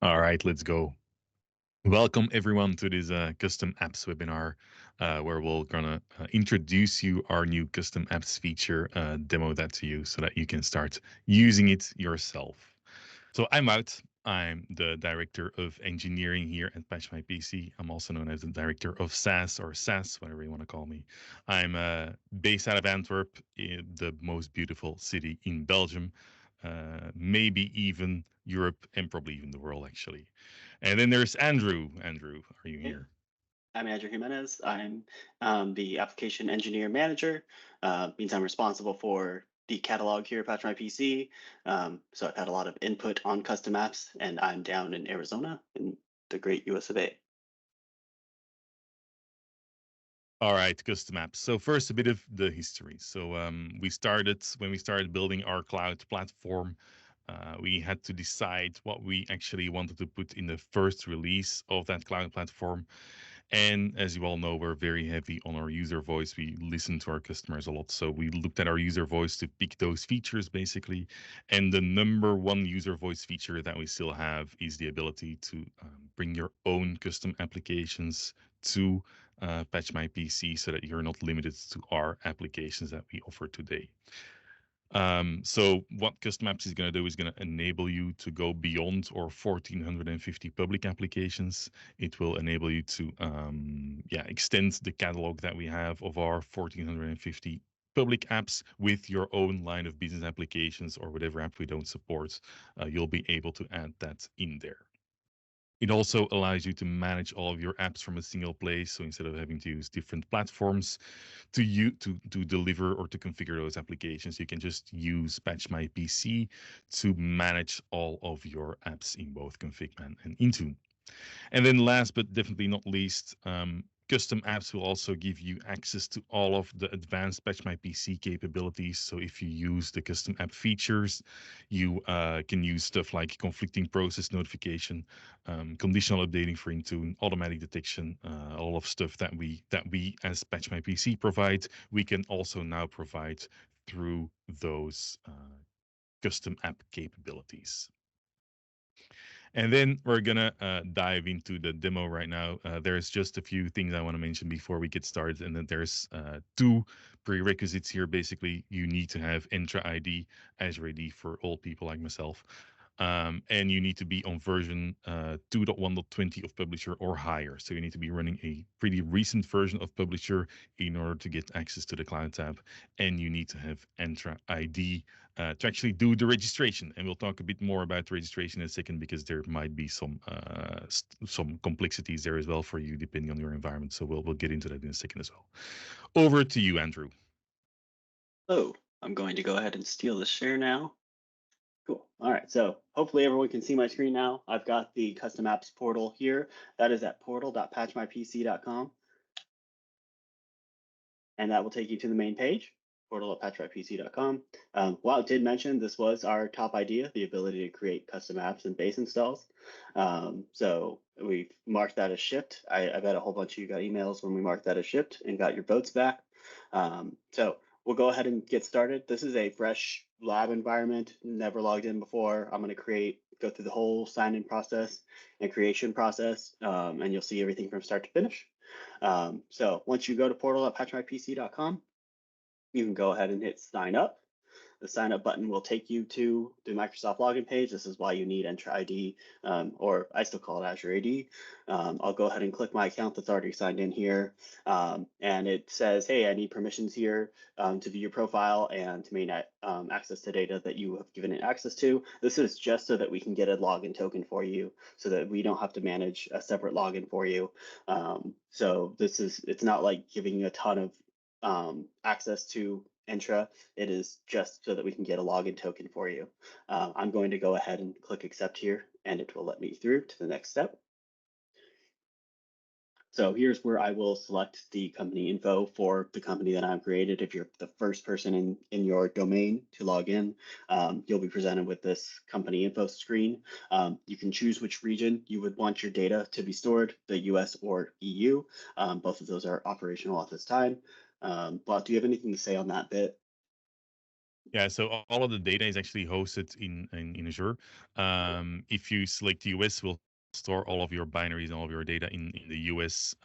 All right, let's go. Welcome everyone to this custom apps webinar, where we're gonna introduce you our new custom apps feature, demo that to you so that you can start using it yourself. So I'm out. I'm the director of engineering here at Patch My PC. I'm also known as the director of SaaS or SaaS, whatever you want to call me. I'm based out of Antwerp, in the most beautiful city in Belgium, maybe even Europe and probably even the world, actually. And then there's Andrew. Andrew, are you Hey, here? I'm Andrew Jimenez. I'm the application engineer manager. Means I'm responsible for the catalog here at Patch My PC. So I've had a lot of input on custom apps, and I'm down in Arizona in the great US of A. All right, custom apps. So first, a bit of the history. So when we started building our cloud platform, we had to decide what we actually wanted to put in the first release of that cloud platform. And as you all know, we're very heavy on our user voice. We listen to our customers a lot. So we looked at our user voice to pick those features basically. And the number one user voice feature that we still have is the ability to bring your own custom applications to Patch My PC so that you're not limited to our applications that we offer today. So what Custom Apps is going to do is going to enable you to go beyond our 1450 public applications. It will enable you to extend the catalog that we have of our 1450 public apps with your own line of business applications or whatever app we don't support. You'll be able to add that in there. It also allows you to manage all of your apps from a single place. So instead of having to use different platforms to deliver or to configure those applications, you can just use Patch My PC to manage all of your apps in both Configman and Intune. And then last but definitely not least, custom apps will also give you access to all of the advanced Patch My PC capabilities. So if you use the custom app features, you can use stuff like conflicting process notification, conditional updating for Intune, automatic detection, all of stuff that we as Patch My PC provide. We can also now provide through those custom app capabilities. And then we're gonna dive into the demo right now. There's just a few things I want to mention before we get started, and then there's two prerequisites here. Basically, you need to have Entra ID, Azure AD for old people like myself, and you need to be on version 2.1.20 of Publisher or higher. So you need to be running a pretty recent version of Publisher in order to get access to the Cloud tab, and you need to have Entra ID to actually do the registration. And we'll talk a bit more about the registration in a second because there might be some complexities there as well for you depending on your environment. So we'll get into that in a second as well. Over to you, Andrew. So I'm going to go ahead and steal the share now. Cool. All right. So hopefully everyone can see my screen now. I've got the custom apps portal here. That is at portal.patchmypc.com. And that will take you to the main page, portal.patchmypc.com. While it did mention this was our top idea, the ability to create custom apps and base installs. So we've marked that as shipped. I bet a whole bunch of you got emails when we marked that as shipped and got your votes back. So we'll go ahead and get started. This is a fresh lab environment, never logged in before. I'm going to go through the whole sign-in process and creation process, and you'll see everything from start to finish. So once you go to portal.patchmypc.com, you can go ahead and hit sign up. The sign up button will take you to the Microsoft login page. This is why you need Entra ID, or I still call it Azure AD. I'll go ahead and click my account that's already signed in here. And it says, hey, I need permissions here to view your profile and to maintain access to data that you have given it access to. This is just so that we can get a login token for you so that we don't have to manage a separate login for you. So it's not like giving you a ton of access to Entra. It is just so that we can get a login token for you. I'm going to go ahead and click accept here, and it will let me through to the next step. So here's where I will select the company info for the company that I've created. If you're the first person in your domain to log in, you'll be presented with this company info screen. You can choose which region you would want your data to be stored, the US or EU. Both of those are operational at this time. But do you have anything to say on that bit? Yeah, so all of the data is actually hosted in Azure. If you select US, we'll store all of your binaries and all of your data in the US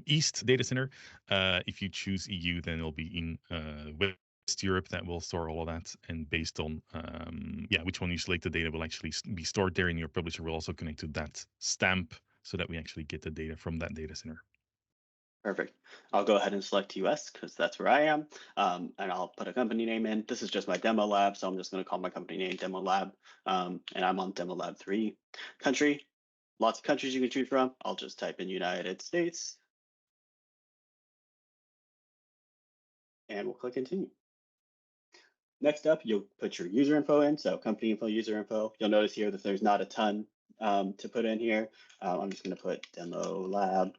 East data center. If you choose EU, then it'll be in West Europe that will store all of that. And based on which one you select, the data will actually be stored there. And your publisher will also connect to that stamp so that we actually get the data from that data center. Perfect. I'll go ahead and select US because that's where I am. And I'll put a company name in. This is just my demo lab, so I'm just going to call my company name Demo Lab. And I'm on Demo Lab 3. Country, lots of countries you can choose from. I'll just type in United States. And we'll click continue. Next up, you'll put your user info in. So company info, user info. You'll notice here that there's not a ton to put in here. I'm just going to put Demo Lab.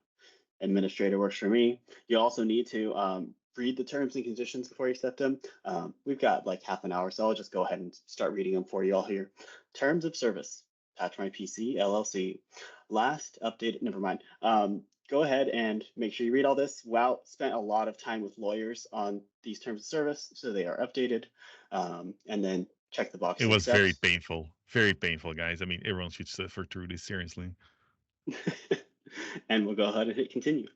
Administrator works for me. You also need to read the terms and conditions before you accept them. We've got like half an hour, so I'll just go ahead and start reading them for you all here. Terms of service, Patch My PC LLC. Last updated, never mind. Go ahead and make sure you read all this. WoW spent a lot of time with lawyers on these terms of service, so they are updated. And then check the box. It was very painful, guys. I mean, everyone should suffer through this seriously. And we'll go ahead and hit continue.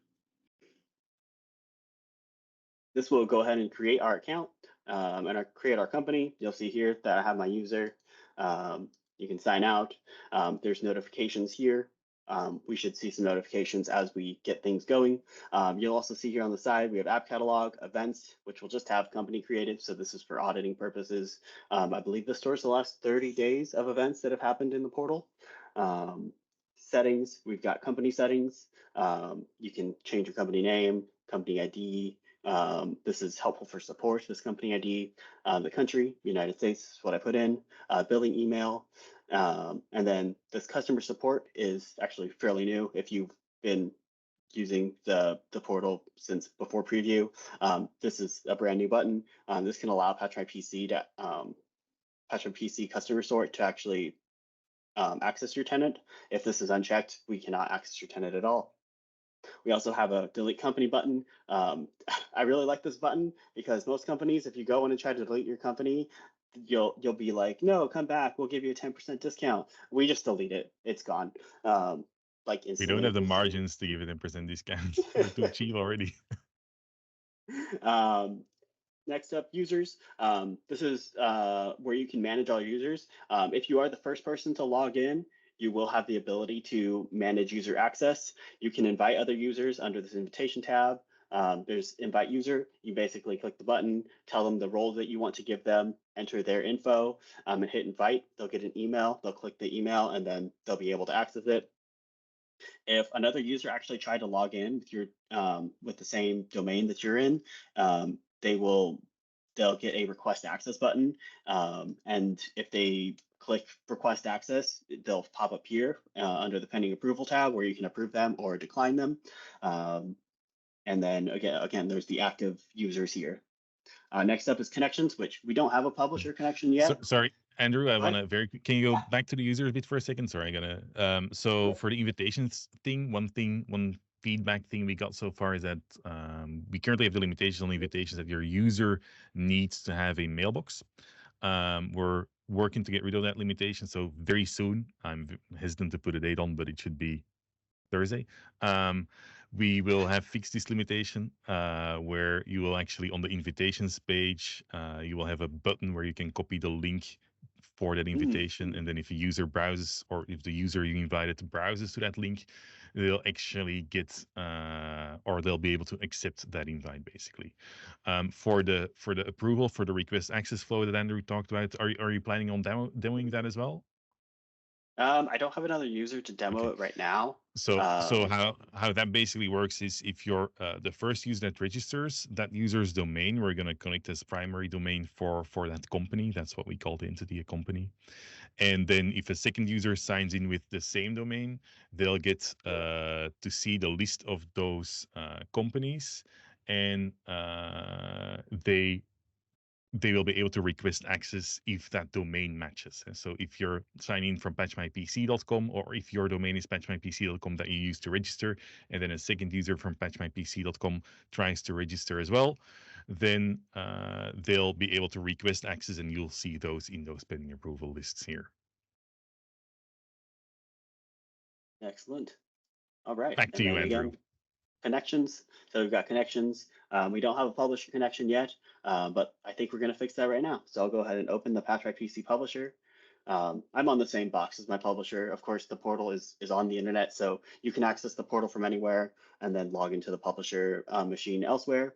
This will go ahead and create our account and create our company. You'll see here that I have my user. You can sign out. There's notifications here. We should see some notifications as we get things going. You'll also see here on the side, we have app catalog, events, which will just have company created. So this is for auditing purposes. I believe this stores the last 30 days of events that have happened in the portal. Settings, we've got company settings. You can change your company name, company ID. This is helpful for support, this company ID. The country, United States, is what I put in. Billing email. And then this customer support is actually fairly new. If you've been using the portal since before preview, this is a brand new button. This can allow Patch My PC to Patch My PC customer support to actually access your tenant. If this is unchecked, we cannot access your tenant at all. We also have a delete company button. I really like this button because most companies, if you go in and try to delete your company, you'll be like, no, come back. We'll give you a 10% discount. We just delete it. It's gone. Like instantly. We don't have the margins to give it 10% discount. We're too cheap already. Next up, users. This is where you can manage all your users. If you are the first person to log in, you will have the ability to manage user access. You can invite other users under this invitation tab. There's invite user. You basically click the button, tell them the role that you want to give them, enter their info, and hit invite. They'll get an email. They'll click the email, and then they'll be able to access it. If another user actually tried to log in with your with the same domain that you're in, they'll get a request access button, and if they click request access, they'll pop up here under the pending approval tab where you can approve them or decline them. And then again, there's the active users here. Next up is connections, which we don't have a publisher connection yet. Sorry, Andrew, I want to can you go back to the users a bit for a second? Sorry, I gotta. So for the invitations thing, one feedback thing we got so far is that we currently have the limitations on invitations that your user needs to have a mailbox. We're working to get rid of that limitation, so very soon. I'm hesitant to put a date on, but it should be Thursday. We will have fixed this limitation where you will actually, on the invitations page, you will have a button where you can copy the link for that invitation. And then if a user browses, or if the user you invited browses to that link, they'll actually get, or they'll be able to accept that invite, basically. For the approval, for the request access flow that Andrew talked about, are you planning on demoing that as well? I don't have another user to demo it right now. So how that basically works is if you're the first user that registers, that user's domain, we're going to connect as primary domain for that company. That's what we call the entity, a company. And then if a second user signs in with the same domain, they'll get to see the list of those companies, and they will be able to request access if that domain matches. And so if you're signing in from patchmypc.com, or if your domain is patchmypc.com that you use to register, and then a second user from patchmypc.com tries to register as well, then they'll be able to request access, and you'll see those in those pending approval lists here. Excellent. All right. Back to And you, then Andrew. again, connections. So we've got connections. We don't have a publisher connection yet, but I think we're going to fix that right now. So I'll go ahead and open the Patchwork PC publisher. I'm on the same box as my publisher. Of course, the portal is on the internet, so you can access the portal from anywhere and then log into the publisher machine elsewhere.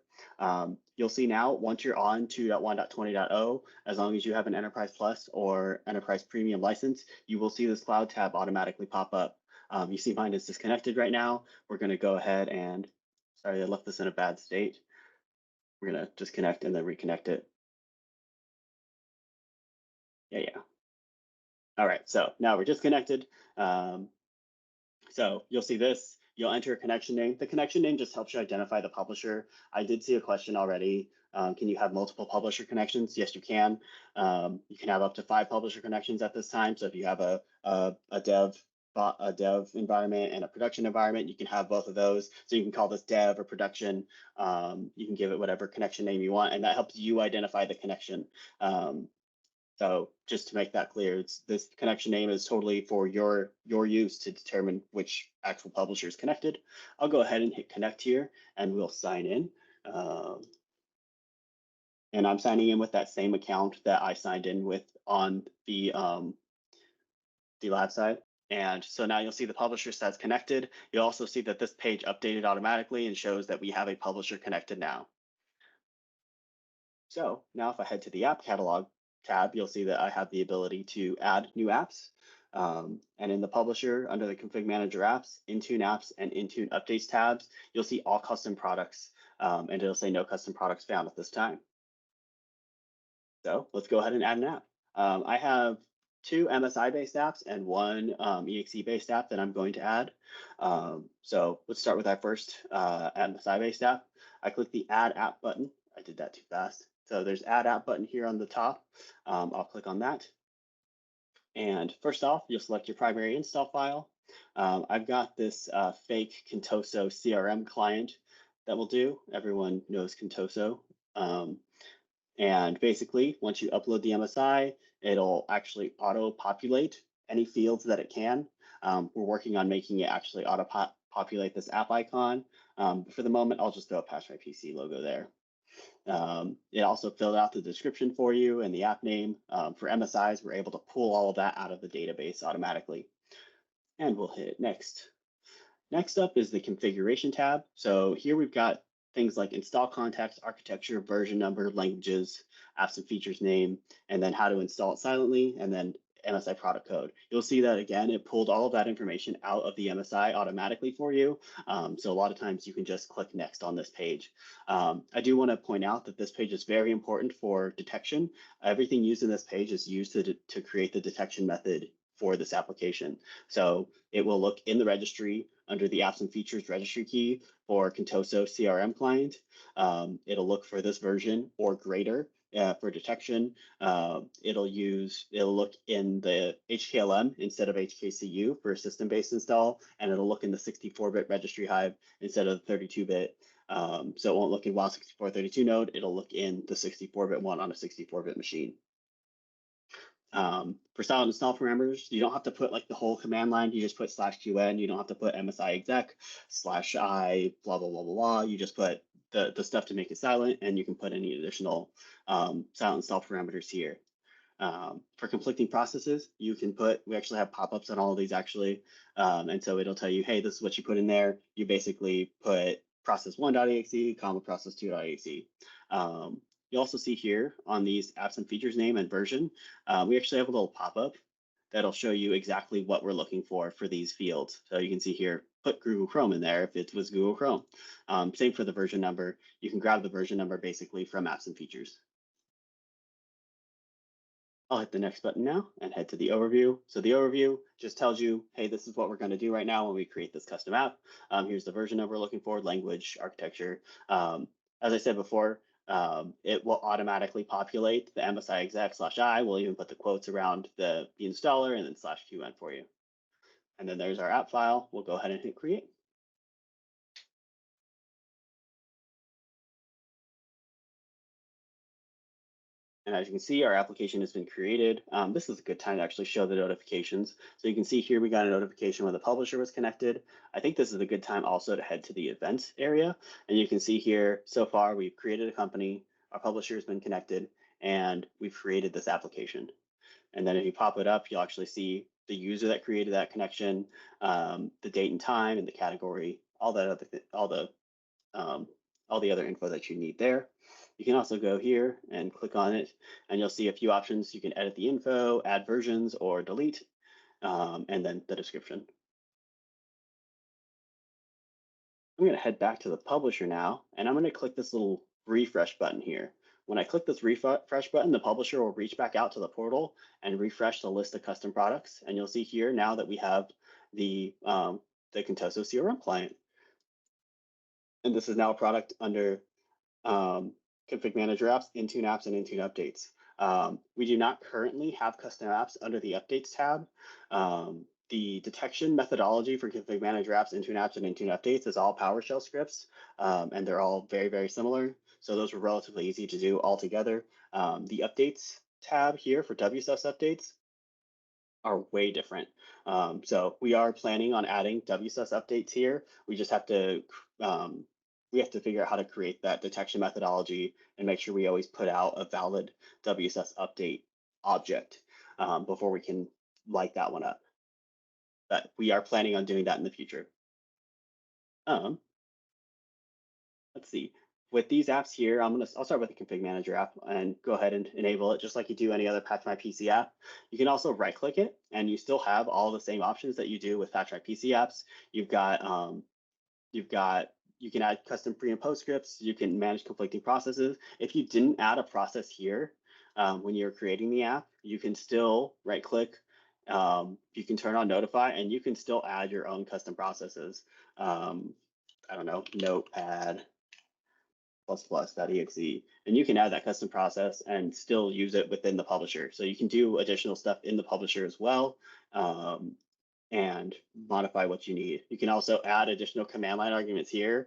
You'll see now, once you're on 2.1.20.0, as long as you have an Enterprise Plus or Enterprise Premium license, you will see this cloud tab automatically pop up. You see mine is disconnected right now. We're going to go ahead and, sorry, I left this in a bad state. We're going to disconnect and then reconnect it. Yeah. All right, so now we're disconnected. So you'll see this, you'll enter a connection name. The connection name just helps you identify the publisher. I did see a question already. Can you have multiple publisher connections? Yes, you can. You can have up to 5 publisher connections at this time. So if you have a dev environment and a production environment, you can have both of those. So you can call this dev or production. You can give it whatever connection name you want, and that helps you identify the connection. So just to make that clear, this connection name is totally for your use to determine which actual publisher is connected. I'll go ahead and hit connect here, and we'll sign in. And I'm signing in with that same account that I signed in with on the lab side. And so now you'll see the publisher stats connected. You'll also see that this page updated automatically and shows that we have a publisher connected now. So now if I head to the app catalog tab, you'll see that I have the ability to add new apps. And in the publisher, under the config manager apps, Intune apps, and Intune updates tabs, you'll see all custom products, and it'll say no custom products found at this time. So let's go ahead and add an app. I have 2 MSI-based apps and 1 EXE-based app that I'm going to add. So let's start with our first MSI-based app. I click the Add App button. I did that too fast. So there's Add App button here on the top. I'll click on that. And first off, you'll select your primary install file. I've got this fake Contoso CRM client that will do. Everyone knows Contoso. And basically, once you upload the MSI, it'll actually auto-populate any fields that it can. We're working on making it actually auto-populate this app icon. But for the moment, I'll just throw a Patchwork PC logo there. It also filled out the description for you and the app name. For MSIs, we're able to pull all of that out of the database automatically. And we'll hit next. Next up is the configuration tab. So here we've got things like install context, architecture, version number, languages, apps and features name, and then how to install it silently, and then MSI product code. You'll see that again, it pulled all of that information out of the MSI automatically for you. So a lot of times you can just click next on this page. I do want to point out that this page is very important for detection. Everything used in this page is used to create the detection method for this application. So it will look in the registry under the apps and features registry key for Contoso CRM client. It'll look for this version or greater for detection. It'll look in the HKLM instead of HKCU for a system-based install, and it'll look in the 64-bit registry hive instead of the 32-bit. So it won't look in WILD6432 node, it'll look in the 64-bit one on a 64-bit machine. For silent install parameters, you don't have to put like the whole command line. You just put /qn. You don't have to put MSI exec /I blah blah blah blah blah. You just put the stuff to make it silent, and you can put any additional silent install parameters here. For conflicting processes, you can put. We actually have pop-ups on all of these actually, and so it'll tell you, hey, this is what you put in there. You basically put process1.exe, comma process2.exe. You also see here on these apps and features name and version, we actually have a little pop-up that'll show you exactly what we're looking for these fields. So you can see here, put Google Chrome in there if it was Google Chrome. Same for the version number. You can grab the version number basically from apps and features. I'll hit the next button now and head to the overview. So the overview just tells you, hey, this is what we're going to do right now when we create this custom app. Here's the version number we're looking for, language, architecture. As I said before, it will automatically populate the MSI exec /I. We'll even put the quotes around the installer and then /qn for you. And then there's our app file. We'll go ahead and hit create. And as you can see, our application has been created. This is a good time to actually show the notifications. So you can see here we got a notification when the publisher was connected. I think this is a good time also to head to the events area. And you can see here, so far we've created a company, our publisher has been connected, and we've created this application. And then if you pop it up, you'll actually see the user that created that connection, the date and time, and the category, all that other, all the other info that you need there. You can also go here and click on it, and you'll see a few options. You can edit the info, add versions, or delete, and then the description. I'm going to head back to the publisher now, and I'm going to click this little refresh button here. When I click this refresh button, the publisher will reach back out to the portal and refresh the list of custom products. And you'll see here now that we have the Contoso CRM client. And this is now a product under Config Manager apps, Intune apps, and Intune updates. We do not currently have custom apps under the updates tab. The detection methodology for Config Manager apps, Intune apps, and Intune updates is all PowerShell scripts, and they're all very, very similar. So those were relatively easy to do all together. The updates tab here for WSUS updates are way different. So we are planning on adding WSUS updates here. We just have to figure out how to create that detection methodology and make sure we always put out a valid WSUS update object before we can light that one up. But we are planning on doing that in the future. Let's see. With these apps here, I'll start with the Config Manager app and go ahead and enable it just like you do any other Patch My PC app. You can also right-click it, and you still have all the same options that you do with Patch My PC apps. You can add custom pre and post scripts. You can manage conflicting processes. If you didn't add a process here when you're creating the app, you can still right-click. You can turn on Notify, and you can still add your own custom processes. I don't know, Notepad ++.exe, and you can add that custom process and still use it within the publisher. So you can do additional stuff in the publisher as well and modify what you need. You can also add additional command line arguments here.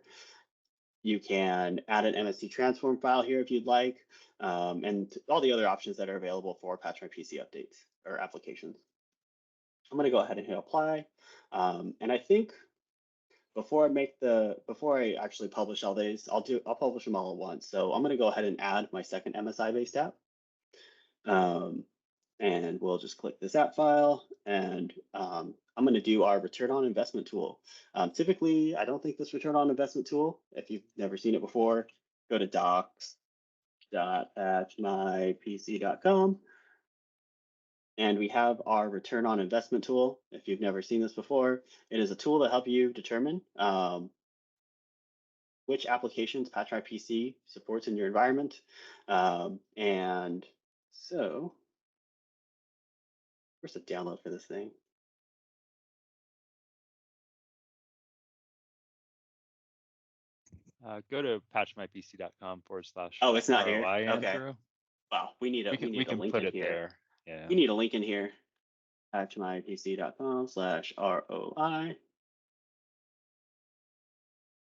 You can add an MST transform file here if you'd like, and all the other options that are available for Patch My PC updates or applications. I'm going to go ahead and hit apply. And I think before I actually publish all these, I'll publish them all at once. So I'm going to go ahead and add my second MSI based app. And we'll just click this app file, and I'm going to do our return on investment tool. Typically, I don't think this return on investment tool, if you've never seen it before, go to docs.patchmypc.com. And we have our return on investment tool. If you've never seen this before, it is a tool to help you determine which applications Patch My PC supports in your environment. And so, where's the download for this thing? Go to patchmypc.com/ROI Oh, it's not here. Okay. Andrew. Wow, we need a link put in it here. there. Yeah. We need a link in here. Patchmypc.com/ROI.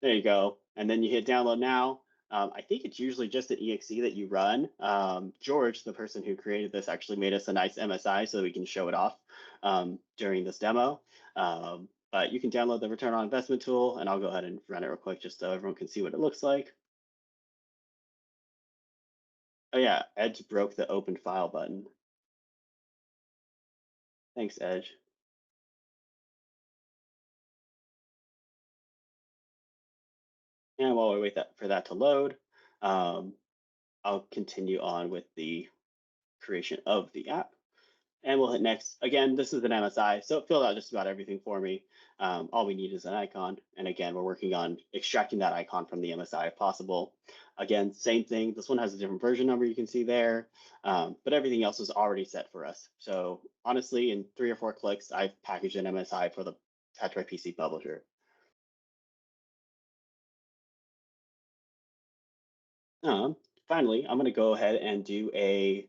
There you go. And then you hit download now. I think it's usually just an exe that you run. George, the person who created this, actually made us a nice MSI so we can show it off during this demo. But you can download the return on investment tool, and I'll go ahead and run it real quick just so everyone can see what it looks like. Oh yeah, Edge broke the open file button. Thanks, Edge. And while we wait for that to load, I'll continue on with the creation of the app. And we'll hit next. Again, this is an MSI, so it filled out just about everything for me. All we need is an icon. And again, we're working on extracting that icon from the MSI if possible. Again, same thing. This one has a different version number you can see there, but everything else is already set for us. So honestly, in 3 or 4 clicks, I've packaged an MSI for the Patch My PC publisher. Finally, I'm going to go ahead and do an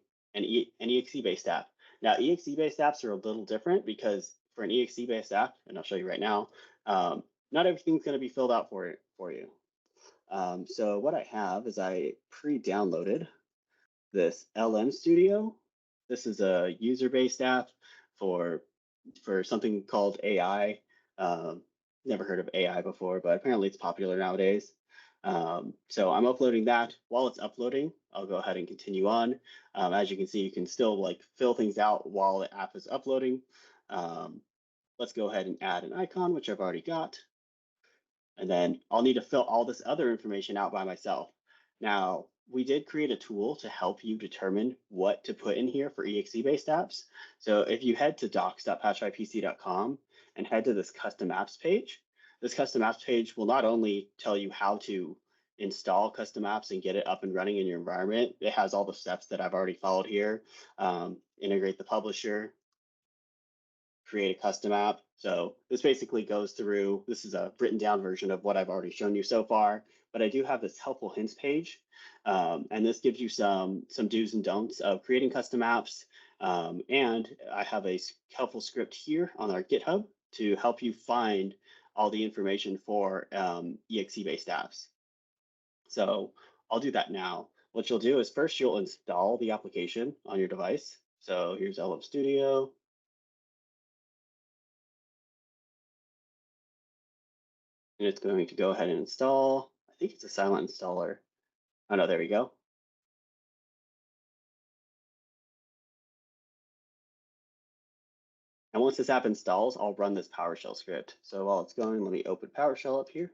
EXE-based app. Now, EXE-based apps are a little different because for an EXE-based app, and I'll show you right now, not everything's going to be filled out for you. So what I have is I pre-downloaded this LM Studio. This is a user-based app for something called AI. Never heard of AI before, but apparently it's popular nowadays. So I'm uploading that. While it's uploading, I'll go ahead and continue on. As you can see, you can still like fill things out while the app is uploading. Let's go ahead and add an icon, which I've already got. And then I'll need to fill all this other information out by myself. Now, we did create a tool to help you determine what to put in here for exe-based apps. So if you head to docs.patchmypc.com and head to this custom apps page, this custom apps page will not only tell you how to install custom apps and get it up and running in your environment. It has all the steps that I've already followed here. Integrate the publisher, create a custom app. So this basically goes through, this is a written down version of what I've already shown you so far, but I do have this helpful hints page. And this gives you some do's and don'ts of creating custom apps. And I have a helpful script here on our GitHub to help you find all the information for exe-based apps. So I'll do that now. What you'll do is first you'll install the application on your device. So here's LM Studio. And it's going to go ahead and install. I think it's a silent installer. Oh no, there we go. And once this app installs, I'll run this PowerShell script. So while it's going, let me open PowerShell up here.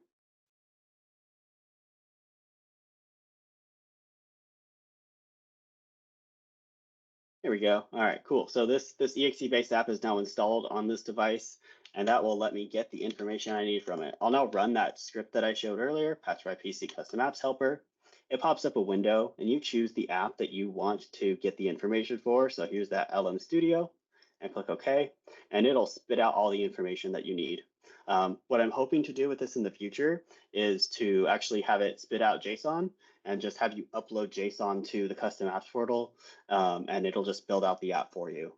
Here we go. All right, cool. So this exe-based app is now installed on this device, and that will let me get the information I need from it. I'll now run that script that I showed earlier, PatchMyPC Custom Apps Helper. It pops up a window, and you choose the app that you want to get the information for. So here's that LM Studio, and click OK, and it'll spit out all the information that you need. What I'm hoping to do with this in the future is to actually have it spit out JSON and just have you upload JSON to the custom apps portal, and it'll just build out the app for you.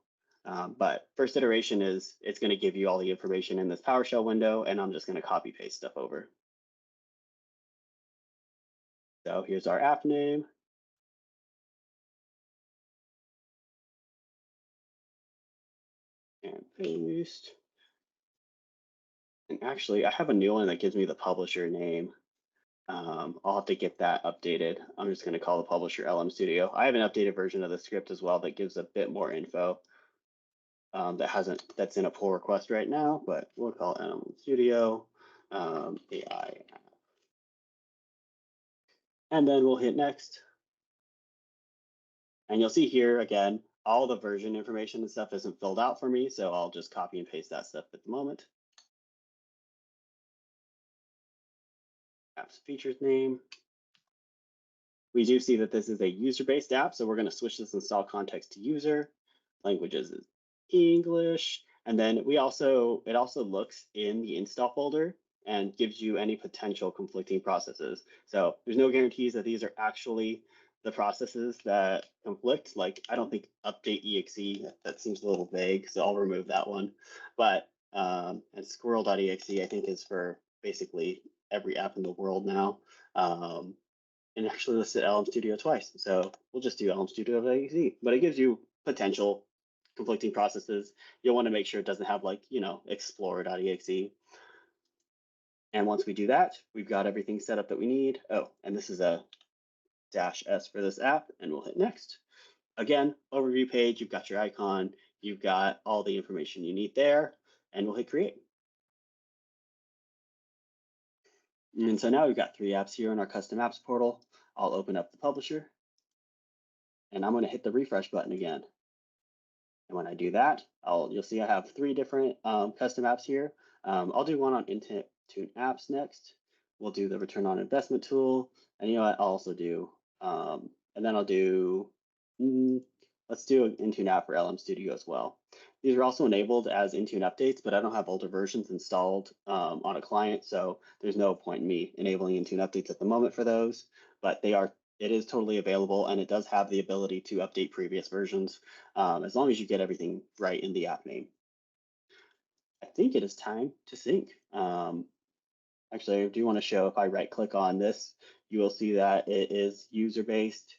But first iteration is it's going to give you all the information in this PowerShell window, and I'm just going to copy paste stuff over. So here's our app name. And paste. And actually, I have a new one that gives me the publisher name. I'll have to get that updated. I'm just going to call the publisher LM Studio. I have an updated version of the script as well that gives a bit more info. That's in a pull request right now, but we'll call it LM Studio AI app. And then we'll hit next. And you'll see here again, all the version information and stuff isn't filled out for me, so I'll just copy and paste that stuff at the moment. Apps features name. We do see that this is a user-based app, so we're going to switch this install context to user. Languages is English, and then it also looks in the install folder and gives you any potential conflicting processes. So there's no guarantees that these are actually the processes that conflict. Like I don't think update exe, that seems a little vague, so I'll remove that one. But and squirrel.exe I think is for basically every app in the world now. And actually listed LM Studio twice. So we'll just do LM Studio.exe, but it gives you potential conflicting processes. You'll want to make sure it doesn't have like, Explorer.exe. And once we do that, we've got everything set up that we need. Oh, and this is a -S for this app, and we'll hit next. Again, overview page, you've got your icon, you've got all the information you need there, and we'll hit create. And so now we've got 3 apps here in our custom apps portal. I'll open up the publisher, and I'm going to hit the refresh button again. And when I do that, you'll see I have 3 different custom apps here. I'll do one on Intune apps next. We'll do the return on investment tool, and I'll also do, and then I'll do, let's do an Intune app for LM Studio as well. These are also enabled as Intune updates, but I don't have older versions installed on a client, so there's no point in me enabling Intune updates at the moment for those, but it is totally available, and it does have the ability to update previous versions as long as you get everything right in the app name. I think it is time to sync. Actually, I do want to show if I right click on this, you will see that it is user-based.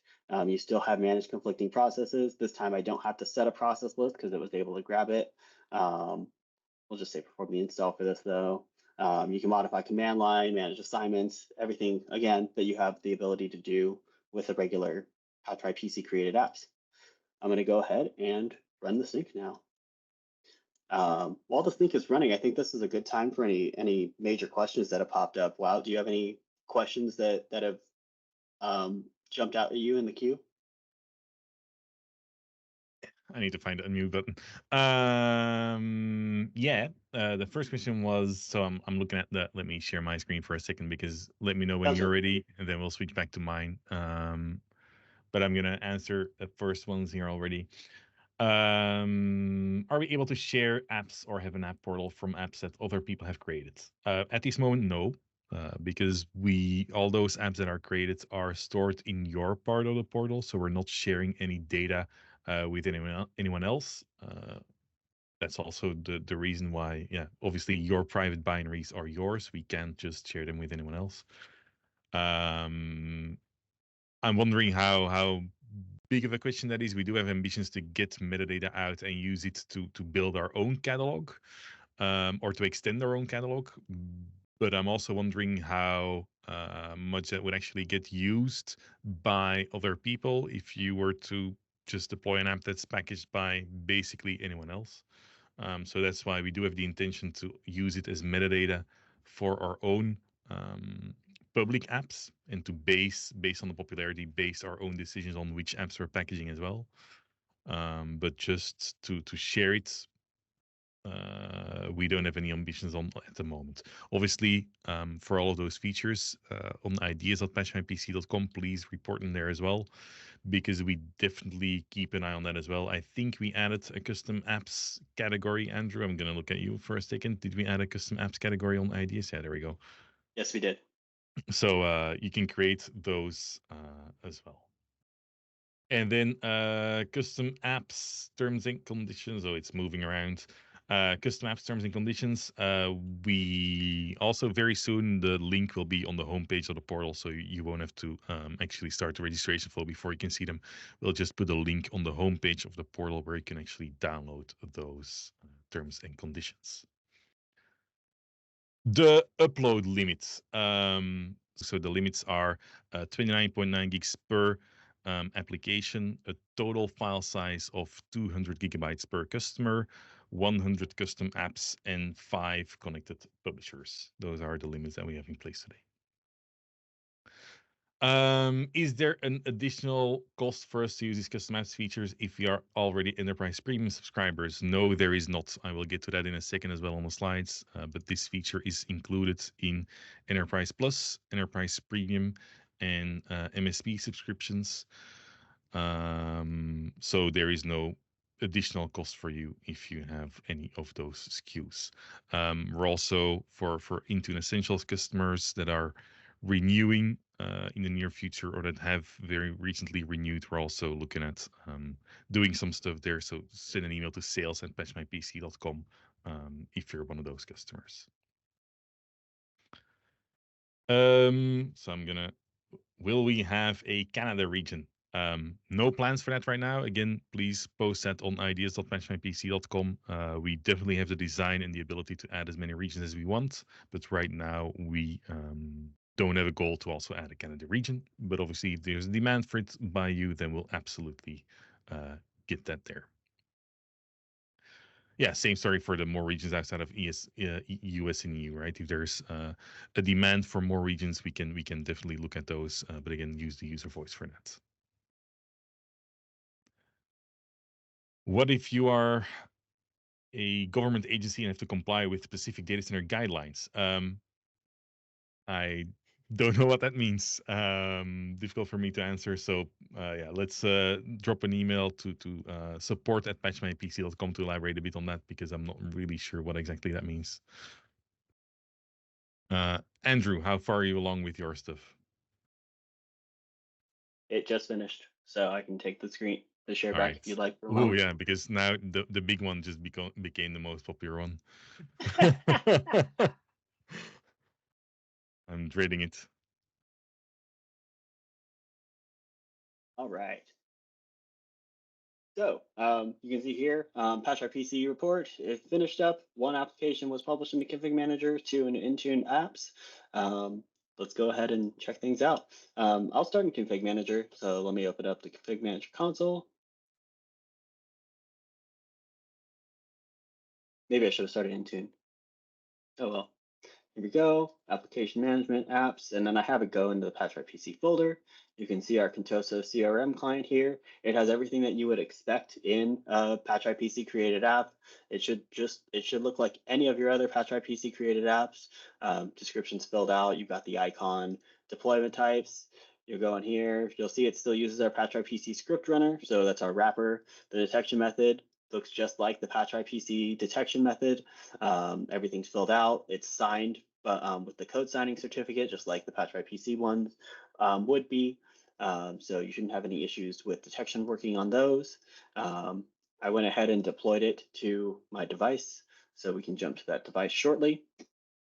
You still have manage conflicting processes. This time I don't have to set a process list because it was able to grab it. We'll just say perform the install for this though. You can modify command line, manage assignments, everything, again, that you have the ability to do with the regular PatchMy PC created apps. I'm going to go ahead and run the sync now. While the sync is running, I think this is a good time for any major questions that have popped up. Wow, do you have any questions that have jumped out at you in the queue? I need to find a mute button. Yeah, the first question was, so I'm looking at that. Let me share my screen for a second because let me know when you're ready, and then we'll switch back to mine. But I'm gonna answer the first ones here already. Are we able to share apps or have an app portal from apps that other people have created? At this moment, no. Because all those apps that are created are stored in your part of the portal, so we're not sharing any data with anyone else. That's also the reason why, yeah, obviously your private binaries are yours. We can't just share them with anyone else. I'm wondering how big of a question that is. We do have ambitions to get metadata out and use it to build our own catalog, or to extend our own catalog. But I'm also wondering how much that would actually get used by other people if you were to just deploy an app that's packaged by basically anyone else. So that's why we do have the intention to use it as metadata for our own public apps, and to based on the popularity, base our own decisions on which apps we're packaging as well. But just to share it, we don't have any ambitions on at the moment. Obviously, for all of those features on ideas.patchmypc.com, please report in there as well, because we definitely keep an eye on that as well. I think we added a custom apps category. Andrew, I'm going to look at you for a second. Did we add a custom apps category on ideas? Yeah, there we go. Yes, we did. So you can create those as well. And then custom apps terms and conditions. Oh, it's moving around. Custom apps terms and conditions. We also very soon, the link will be on the homepage of the portal, so you won't have to actually start the registration flow before you can see them. We'll just put a link on the homepage of the portal where you can actually download those terms and conditions. The upload limits. So the limits are 29.9 gigs per application, a total file size of 200 gigabytes per customer, 100 custom apps, and 5 connected publishers. Those are the limits that we have in place today. Is there an additional cost for us to use these custom apps features if we are already Enterprise Premium subscribers? No, there is not. I will get to that in a second as well on the slides. But this feature is included in Enterprise Plus, Enterprise Premium, and MSP subscriptions. So there is no additional cost for you if you have any of those SKUs. We're also for Intune Essentials customers that are renewing in the near future or that have very recently renewed, we're also looking at doing some stuff there. So send an email to sales@patchmypc.com if you're one of those customers. So I'm gonna, will we have a Canada region? No plans for that right now. Again, please post that on ideas.patchmypc.com. We definitely have the design and the ability to add as many regions as we want, but right now we don't have a goal to also add a Canada region. But obviously, if there's a demand for it by you, then we'll absolutely get that there. Yeah, same story for the more regions outside of US and EU, right? If there's a demand for more regions, we can definitely look at those. But again, use the user voice for that. What if you are a government agency and have to comply with specific data center guidelines? I don't know what that means. Difficult for me to answer. So yeah, let's drop an email to support@patchmypc.com to elaborate a bit on that, because I'm not really sure what exactly that means. Andrew, how far are you along with your stuff? It just finished, so I can take the share All back right. if you'd like. Oh yeah, because now the big one just became the most popular one. I'm dreading it. All right. So you can see here, PatchRPC PC report, it finished up. One application was published in the config manager, two in Intune apps. Let's go ahead and check things out. I'll start in config manager. So let me open up the config manager console. Maybe I should have started Intune. Oh well. Here we go, application management apps, and then I have it go into the PatchRPC folder. You can see our Contoso CRM client here. It has everything that you would expect in a PatchRPC created app. It should look like any of your other PatchRPC created apps. Descriptions filled out. You've got the icon, deployment types. You go in here. You'll see it still uses our PatchRPC script runner. So that's our wrapper. The detection method looks just like the PatchRPC detection method. Everything's filled out. It's signed, but with the code signing certificate, just like the PatchRPC ones would be. So you shouldn't have any issues with detection working on those. I went ahead and deployed it to my device, so we can jump to that device shortly.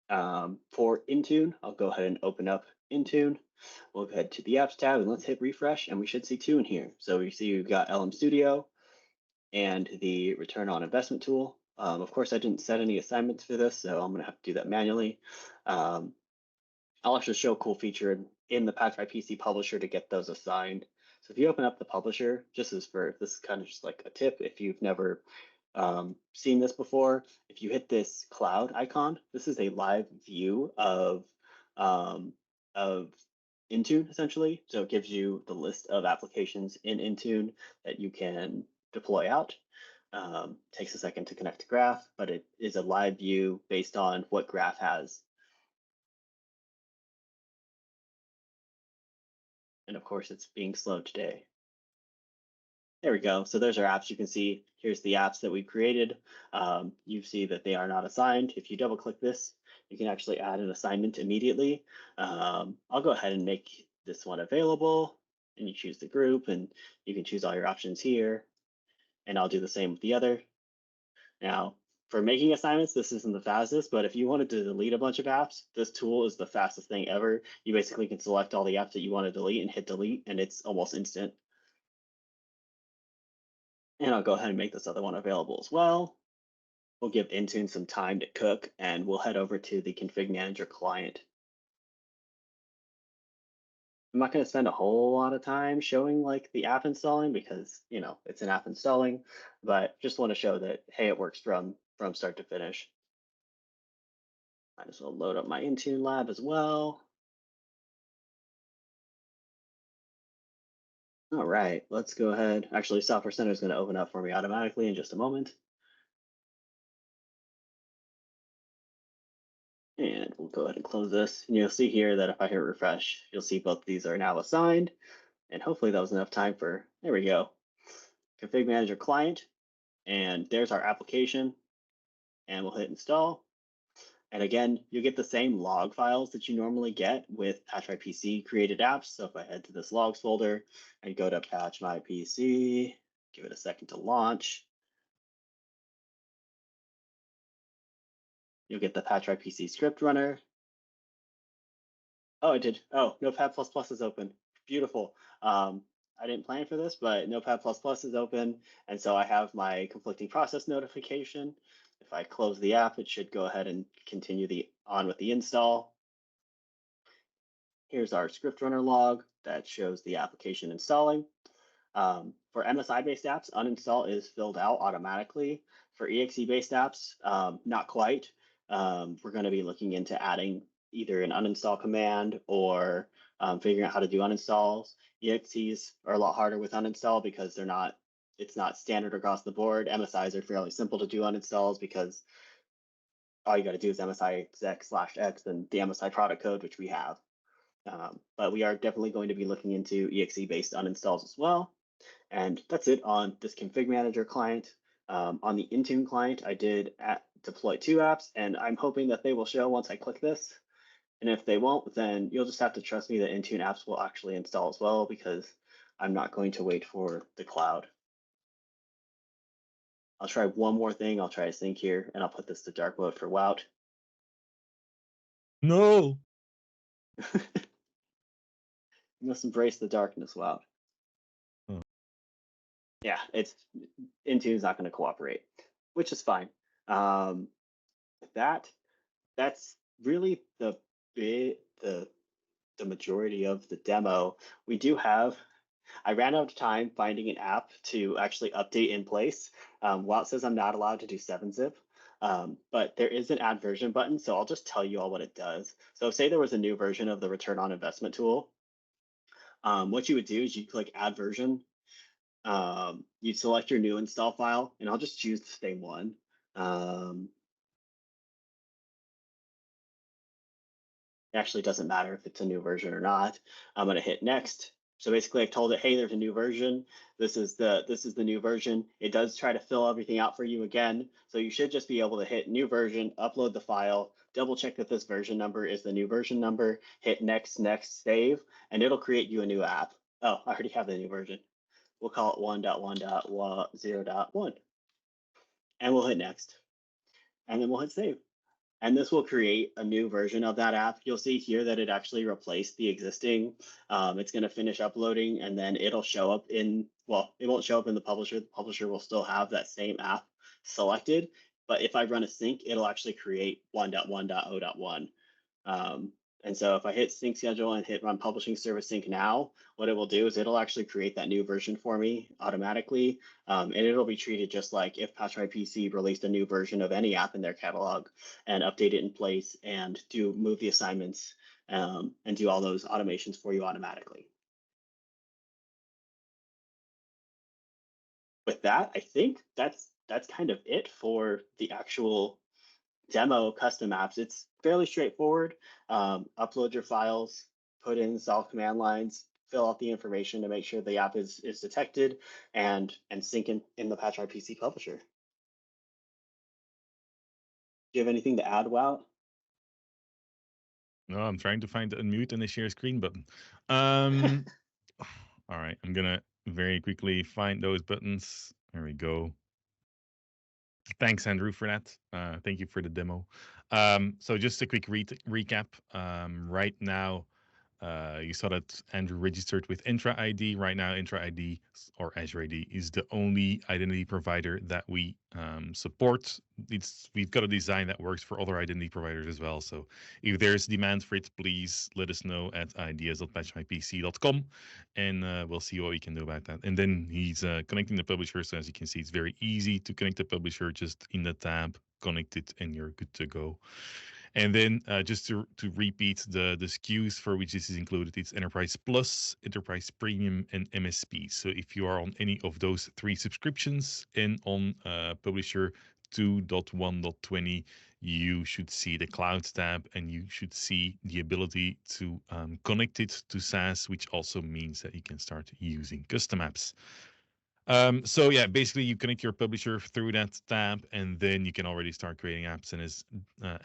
For Intune, I'll go ahead and open up Intune. We'll go ahead to the Apps tab and let's hit refresh, and we should see two in here. So we see we've got LM Studio and the return on investment tool. Of course, I didn't set any assignments for this, so I'm going to have to do that manually. I'll actually show a cool feature in the PatchRPC publisher to get those assigned. So if you open up the publisher, just as for this is kind of just like a tip, if you've never seen this before, if you hit this cloud icon, this is a live view of Intune essentially. So it gives you the list of applications in Intune that you can deploy out. Takes a second to connect to Graph, but it is a live view based on what Graph has. And of course, it's being slow today. There we go. So there's our apps. You can see here's the apps that we created. You see that they are not assigned. If you double click this, you can actually add an assignment immediately. I'll go ahead and make this one available, and you choose the group, and you can choose all your options here. And I'll do the same with the other. Now, for making assignments, this isn't the fastest, but if you wanted to delete a bunch of apps, this tool is the fastest thing ever. You basically can select all the apps that you want to delete and hit delete, and it's almost instant. And I'll go ahead and make this other one available as well. We'll give Intune some time to cook, and we'll head over to the config manager client. I'm not going to spend a whole lot of time showing like the app installing because, you know, it's an app installing, but just want to show that, hey, it works from start to finish. Might as well load up my Intune lab as well. All right, let's go ahead. Actually, Software Center is going to open up for me automatically in just a moment. And we'll go ahead and close this. And you'll see here that if I hit refresh, you'll see both these are now assigned. And hopefully that was enough time for, there we go, config manager client. And there's our application. And we'll hit install. And again, you get the same log files that you normally get with PatchRPC created apps. So if I head to this logs folder and go to patch my PC, give it a second to launch. You'll get the PatchRPC script runner. Oh, I did. Oh, Notepad++ is open. Beautiful. I didn't plan for this, but Notepad++ is open. And so I have my conflicting process notification. If I close the app, it should go ahead and continue on with the install. Here's our script runner log that shows the application installing. For MSI-based apps, uninstall is filled out automatically. For EXE-based apps, not quite. We're going to be looking into adding either an uninstall command or figuring out how to do uninstalls. EXEs are a lot harder with uninstall because it's not standard across the board. MSIs are fairly simple to do uninstalls because all you got to do is MSI exec/x and the MSI product code, which we have. But we are definitely going to be looking into EXE-based uninstalls as well. And that's it on this config manager client. On the Intune client, I did deploy two apps, and I'm hoping that they will show once I click this. And if they won't, then you'll just have to trust me that Intune apps will actually install as well, because I'm not going to wait for the cloud. I'll try one more thing. I'll try to sync here, and I'll put this to dark mode for Wout. No. You must embrace the darkness, Wout. Yeah, Intune's not going to cooperate, which is fine. That's really the majority of the demo. I ran out of time finding an app to actually update in place. While it says I'm not allowed to do 7-zip, but there is an add version button, so I'll just tell you all what it does. So say there was a new version of the return on investment tool. What you would do is you click add version. You'd select your new install file, and I'll just choose the same one. It actually doesn't matter if it's a new version or not. I'm going to hit next. So basically I've told it, hey, there's a new version. This is the new version. It does try to fill everything out for you again. So you should just be able to hit new version, upload the file, double check that this version number is the new version number, hit next, save, and it'll create you a new app. Oh, I already have the new version. We'll call it 1.1.0.1. And we'll hit next. And then we'll hit save. And this will create a new version of that app. You'll see here that it actually replaced the existing. It's going to finish uploading, and then it'll show up it won't show up in the publisher. The publisher will still have that same app selected. But if I run a sync, it'll actually create 1.1.0.1. And so if I hit sync schedule and hit run publishing service sync now, what it will do is it'll actually create that new version for me automatically. And it'll be treated just like if PatchMyPC released a new version of any app in their catalog and update it in place and move the assignments and do all those automations for you automatically. With that, I think that's kind of it for the actual demo custom apps. It's fairly straightforward. Upload your files, put in install command lines, fill out the information to make sure the app is detected, and sync in the PatchMyPC publisher. Do you have anything to add, Wout? No, I'm trying to find the unmute and the share screen button. All right, I'm gonna very quickly find those buttons. There we go. Thanks, Andrew, for that. Thank you for the demo. So just a quick recap. Right now, you saw that Andrew registered with Entra ID. Right now, Entra ID or Azure ID is the only identity provider that we support. We've got a design that works for other identity providers as well. So if there's demand for it, please let us know at ideas.patchmypc.com, and we'll see what we can do about that. And then he's connecting the publisher. So as you can see, it's very easy to connect the publisher just in the tab, connect it, and you're good to go. And then just to repeat the SKUs for which this is included, it's Enterprise Plus, Enterprise Premium, and MSP. So if you are on any of those 3 subscriptions and on Publisher 2.1.20, you should see the Cloud tab, and you should see the ability to connect it to SaaS, which also means that you can start using custom apps. So yeah, basically you connect your publisher through that tab, and then you can already start creating apps. And as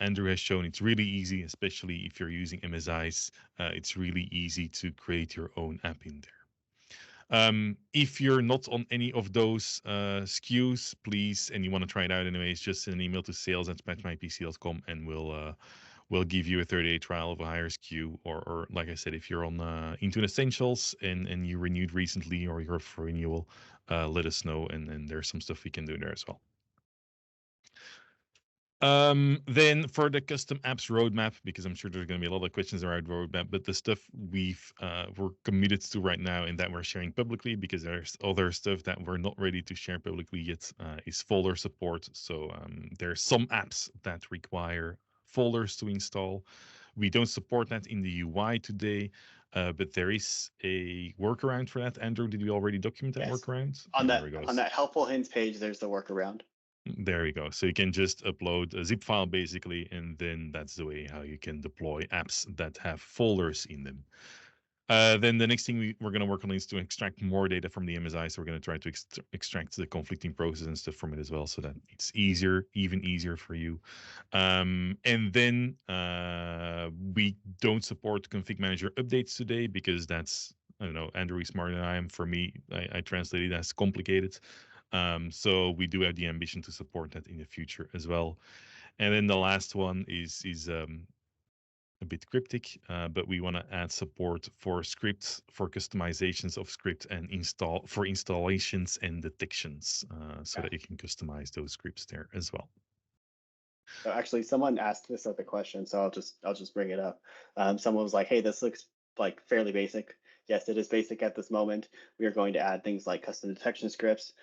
Andrew has shown, it's really easy, especially if you're using MSIs. It's really easy to create your own app in there. If you're not on any of those SKUs, please, and you want to try it out anyways, just send an email to sales@patchmypc.com, and we'll give you a 30-day trial of a higher SKU. Or like I said, if you're on Intune Essentials and you renewed recently or you're up for renewal, let us know, and then there's some stuff we can do there as well. Then for the custom apps roadmap, because I'm sure there's going to be a lot of questions around roadmap, but the stuff we're committed to right now and that we're sharing publicly, because there's other stuff that we're not ready to share publicly yet, is folder support. So there's some apps that require folders to install. We don't support that in the UI today, but there is a workaround for that. Andrew, did we already document that workaround? On that helpful hints page, there's the workaround. There you go. So you can just upload a zip file basically, and then that's the way how you can deploy apps that have folders in them. Then the next thing we're going to work on is to extract more data from the MSI. So we're going to try to extract the conflicting process and stuff from it as well, so that it's even easier for you. And then we don't support config manager updates today, because that's, I don't know, Andrew is smarter than I am. For me, I translate it as complicated. So we do have the ambition to support that in the future as well. And then the last one is a bit cryptic, but we want to add support for scripts, for customizations of script and installations and detections, so that you can customize those scripts there as well. So actually, someone asked this other question, so I'll just bring it up. Someone was like, "Hey, this looks like fairly basic." Yes, it is basic at this moment. We are going to add things like custom detection scripts,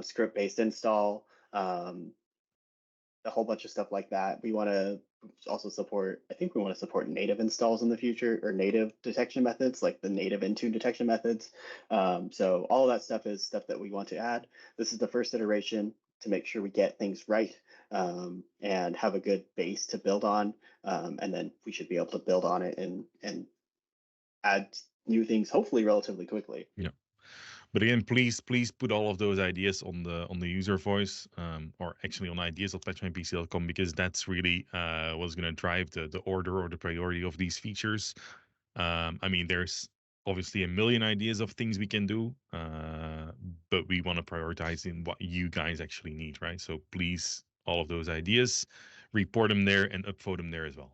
script-based install, a whole bunch of stuff like that. We want to also support, I think we want to support native installs in the future, or native detection methods, like the native Intune detection methods. So all of that stuff is stuff that we want to add. This is the first iteration to make sure we get things right, and have a good base to build on. And then we should be able to build on it and add new things, hopefully relatively quickly. Yeah. But again, please put all of those ideas on the user voice, or actually on ideas.patchmypc.com, because that's really what's going to drive the order or the priority of these features. I mean, there's obviously a million ideas of things we can do, but we want to prioritize in what you guys actually need, right? So please, all of those ideas, report them there and upvote them there as well.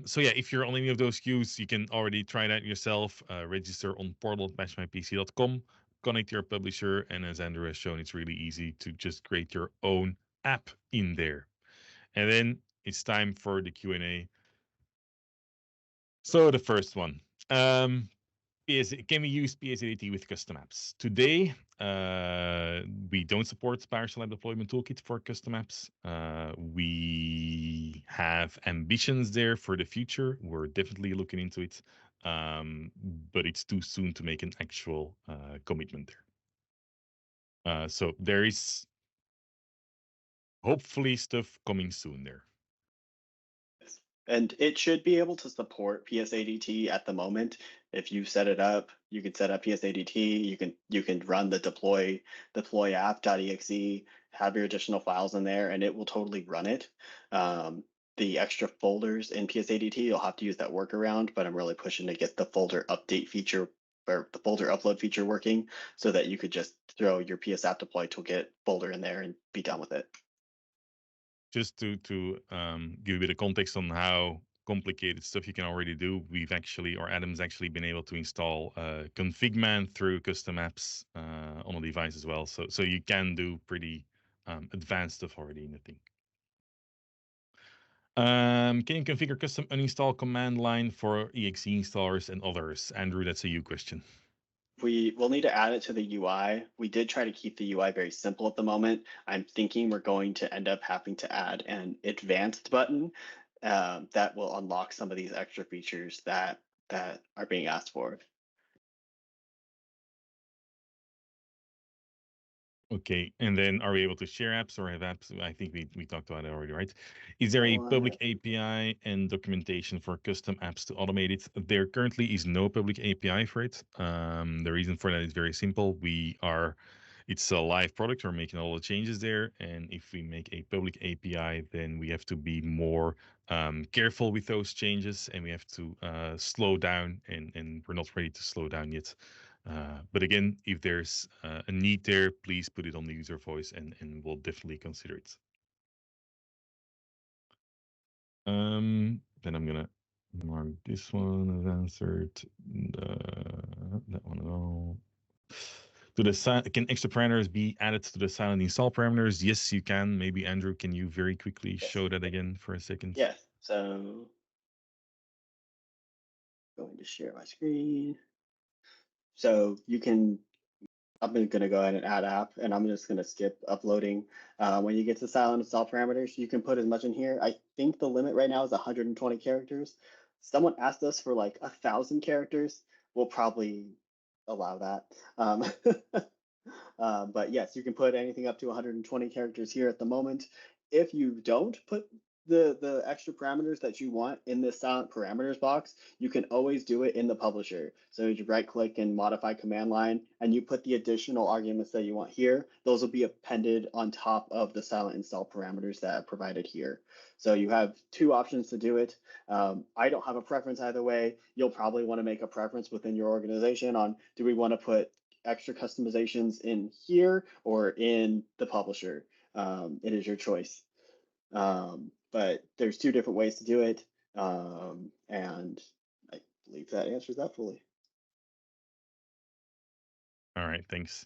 So yeah, if you're on any of those queues, you can already try that yourself. Register on portal.patchmypc.com, connect your publisher, and as Andrew has shown, it's really easy to just create your own app in there. And then it's time for the Q&A. So the first one, can we use PSADT with custom apps? Today, we don't support PowerShell App Deployment Toolkit for custom apps. We have ambitions there for the future. We're definitely looking into it, but it's too soon to make an actual commitment there. So there is hopefully stuff coming soon there. And it should be able to support PSADT at the moment. If you set it up, you can set up PSADT. You can run the deploy app.exe, have your additional files in there, and it will totally run it. The extra folders in PSADT, you'll have to use that workaround, but I'm really pushing to get the folder update feature or the folder upload feature working, so that you could just throw your PS app deploy toolkit folder in there and be done with it. Just to give a bit of context on how complicated stuff you can already do, we've actually, or Adam's actually been able to install ConfigMan through custom apps on a device as well. So you can do pretty advanced stuff already in the thing. Can you configure custom uninstall command line for exe installers and others? Andrew, that's a you question. We will need to add it to the UI. We did try to keep the UI very simple at the moment. I'm thinking we're going to end up having to add an advanced button that will unlock some of these extra features that are being asked for. Okay, and then are we able to share apps or have apps? I think we talked about it already, right? Is there a public API and documentation for custom apps to automate it? There currently is no public API for it. The reason for that is very simple. It's a live product. We're making all the changes there, and if we make a public API, then we have to be more careful with those changes, and we have to slow down, and we're not ready to slow down yet. But again, if there's a need there, please put it on the user voice, and we'll definitely consider it. Then I'm gonna mark this one as answered. That one at all. Can extra parameters be added to the silent install parameters? Yes, you can. Maybe Andrew, can you very quickly show that again for a second? Yes. So going to share my screen. So you can, I'm going to go ahead and add app, and I'm just going to skip uploading. When you get to silent install parameters, you can put as much in here. I think the limit right now is 120 characters. Someone asked us for like 1,000 characters. We'll probably allow that. But yes, you can put anything up to 120 characters here at the moment. If you don't put the extra parameters that you want in this silent parameters box, you can always do it in the publisher. So you right click and modify command line, and you put the additional arguments that you want here. Those will be appended on top of the silent install parameters that are provided here. So you have two options to do it. I don't have a preference either way. You'll probably want to make a preference within your organization on, do we want to put extra customizations in here or in the publisher? It is your choice. But but there's two different ways to do it. And I believe that answers that fully. All right, thanks.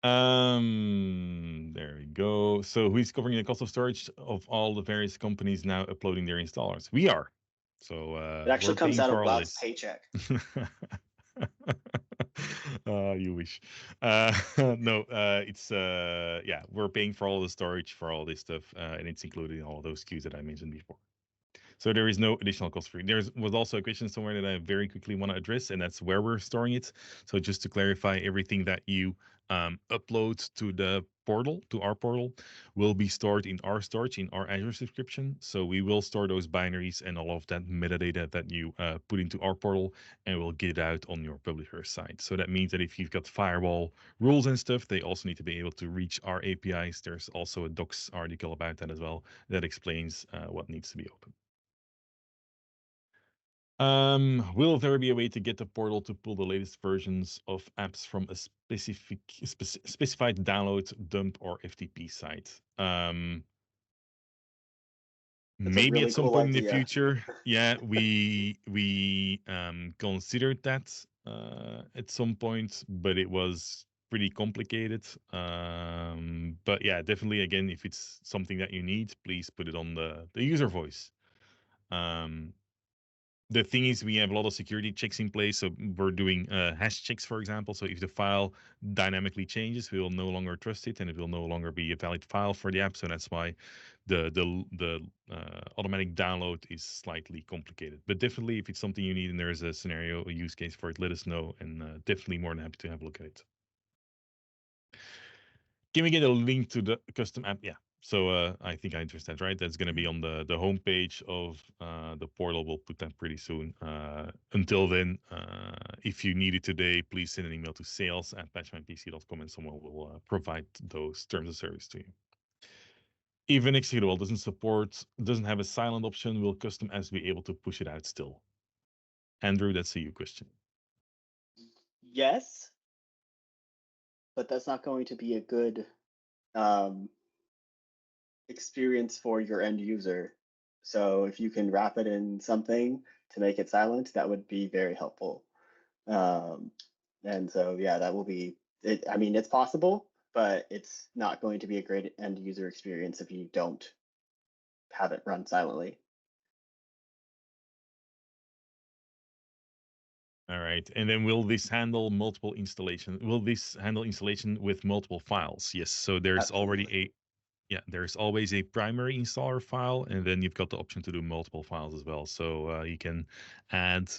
There we go. So who's covering the cost of storage of all the various companies now uploading their installers? We are. So It actually we're comes paying out of for all Wout's this. paycheck. You wish. No, it's yeah, we're paying for all the storage for all this stuff, and it's included in all those queues that I mentioned before. So there is no additional cost for you. There was also a question somewhere that I very quickly want to address, and that's where we're storing it. So just to clarify, everything that you upload to the portal, to our portal, will be stored in our storage, in our Azure subscription. So we will store those binaries and all of that metadata that you put into our portal, and we'll get it out on your publisher site. So that means that if you've got firewall rules and stuff, they also need to be able to reach our APIs. There's also a docs article about that as well that explains what needs to be open. Will there be a way to get the portal to pull the latest versions of apps from a specified download, dump, or FTP site? Maybe really at some cool point in the idea. future. Yeah, we considered that at some point, but it was pretty complicated. But yeah, definitely again, if it's something that you need, please put it on the user voice. The thing is, we have a lot of security checks in place. So we're doing hash checks, for example. So if the file dynamically changes, we will no longer trust it, and it will no longer be a valid file for the app. So that's why the automatic download is slightly complicated. But definitely, if it's something you need and there is a scenario, a use case for it, let us know, and definitely more than happy to have a look at it. Can we get a link to the custom app? Yeah. So I think I understand, right? That's going to be on the homepage of the portal. We'll put that pretty soon. Until then, if you need it today, please send an email to sales@patchmypc.com and someone will provide those terms of service to you. Even executable doesn't have a silent option. Will custom apps be able to push it out still? Andrew, that's a you question. Yes, but that's not going to be a good experience for your end user. So if you can wrap it in something to make it silent, that would be very helpful. And so, yeah, that will be it. I mean, it's possible, but it's not going to be a great end user experience if you don't have it run silently. All right. And then will this handle multiple installation? Will this handle installation with multiple files? Yes. So there's Absolutely. already there's always a primary installer file, and then you've got the option to do multiple files as well. So you can add,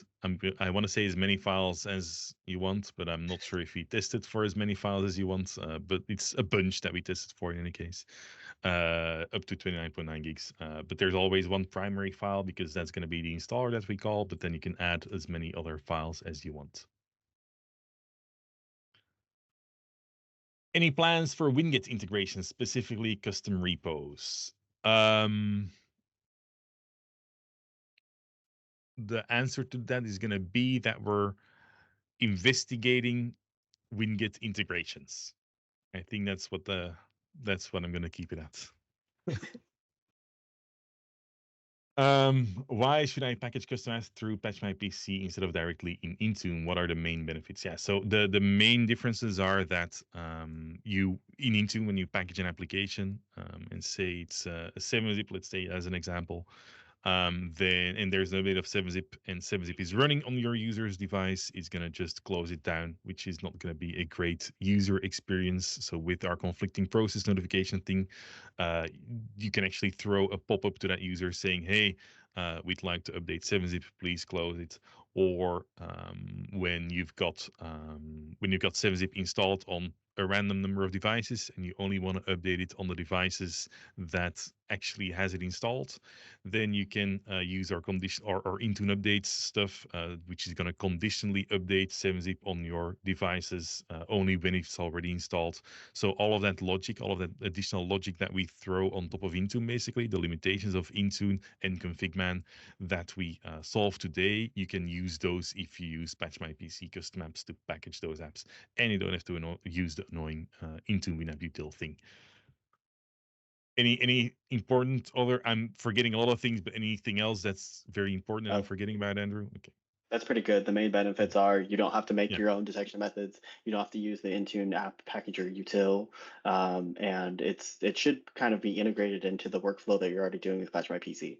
I want to say as many files as you want, but I'm not sure if we tested for as many files as you want, but it's a bunch that we tested for in any case, up to 29.9 gigs. But there's always one primary file because that's going to be the installer that we call, but then you can add as many other files as you want. Any plans for Winget integration, specifically custom repos? The answer to that is going to be that we're investigating Winget integrations. I think that's what I'm going to keep it at. Why should I package custom apps through PatchMyPC instead of directly in Intune? What are the main benefits? Yeah, so the main differences are that you in Intune, when you package an application and say it's a 7-zip, let's say as an example, then and there's a bit of 7-zip and 7-zip is running on your user's device, it's going to just close it down, which is not going to be a great user experience. So with our conflicting process notification thing, you can actually throw a pop-up to that user saying, hey, we'd like to update 7-zip, please close it. Or when you've got 7-zip installed on a random number of devices and you only want to update it on the devices that actually has it installed, then you can use our condition or Intune updates stuff, which is going to conditionally update 7-zip on your devices only when it's already installed. So all of that logic, all of that additional logic that we throw on top of Intune, basically the limitations of Intune and ConfigMan that we solve today, you can use those if you use PatchMyPC custom apps to package those apps, and you don't have to use the annoying Intune WinAppUtil thing. Any important other? I'm forgetting a lot of things, but anything else that's very important that I'm Oh, forgetting about, Andrew? Okay. that's pretty good. The main benefits are you don't have to make Yeah. your own detection methods. You don't have to use the Intune app packager util, and it should kind of be integrated into the workflow that you're already doing with Patch My PC.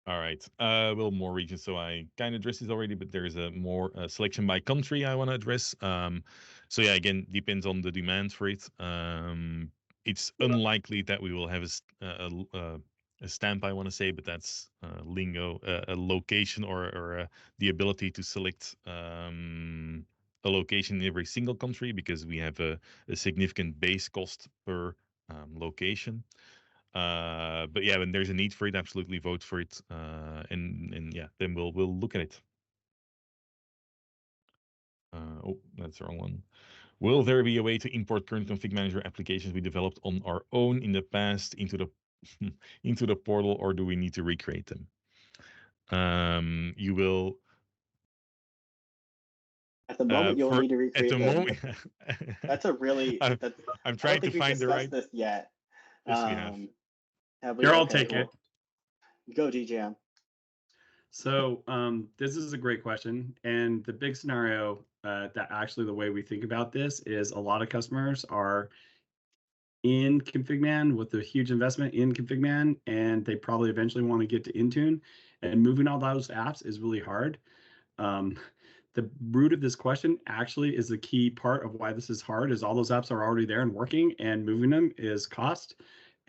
All right. Well, more regions. So I kind of addressed this already, but there is a more selection by country I want to address. So yeah, again, depends on the demand for it. It's unlikely that we will have a stamp, I want to say, but that's lingo, a location or the ability to select a location in every single country because we have a significant base cost per location. But yeah, when there's a need for it, absolutely vote for it. And yeah, then we'll look at it. Oh, that's the wrong one. Will there be a way to import current config manager applications we developed on our own in the past into the into the portal, or do we need to recreate them? You will. At the moment, you'll need to At recreate the them. moment. That's a really I'm, that's. I'm I trying don't to think we've find the discussed right. this yet. Yes, we have. Have we? Here, I'll Okay, take cool. it. Go, DJM. So this is a great question. And the big scenario that actually the way we think about this is a lot of customers are in ConfigMan with a huge investment in ConfigMan, and they probably eventually want to get to Intune. And moving all those apps is really hard. The root of this question actually is the key part of why this is hard is all those apps are already there and working, and moving them is cost.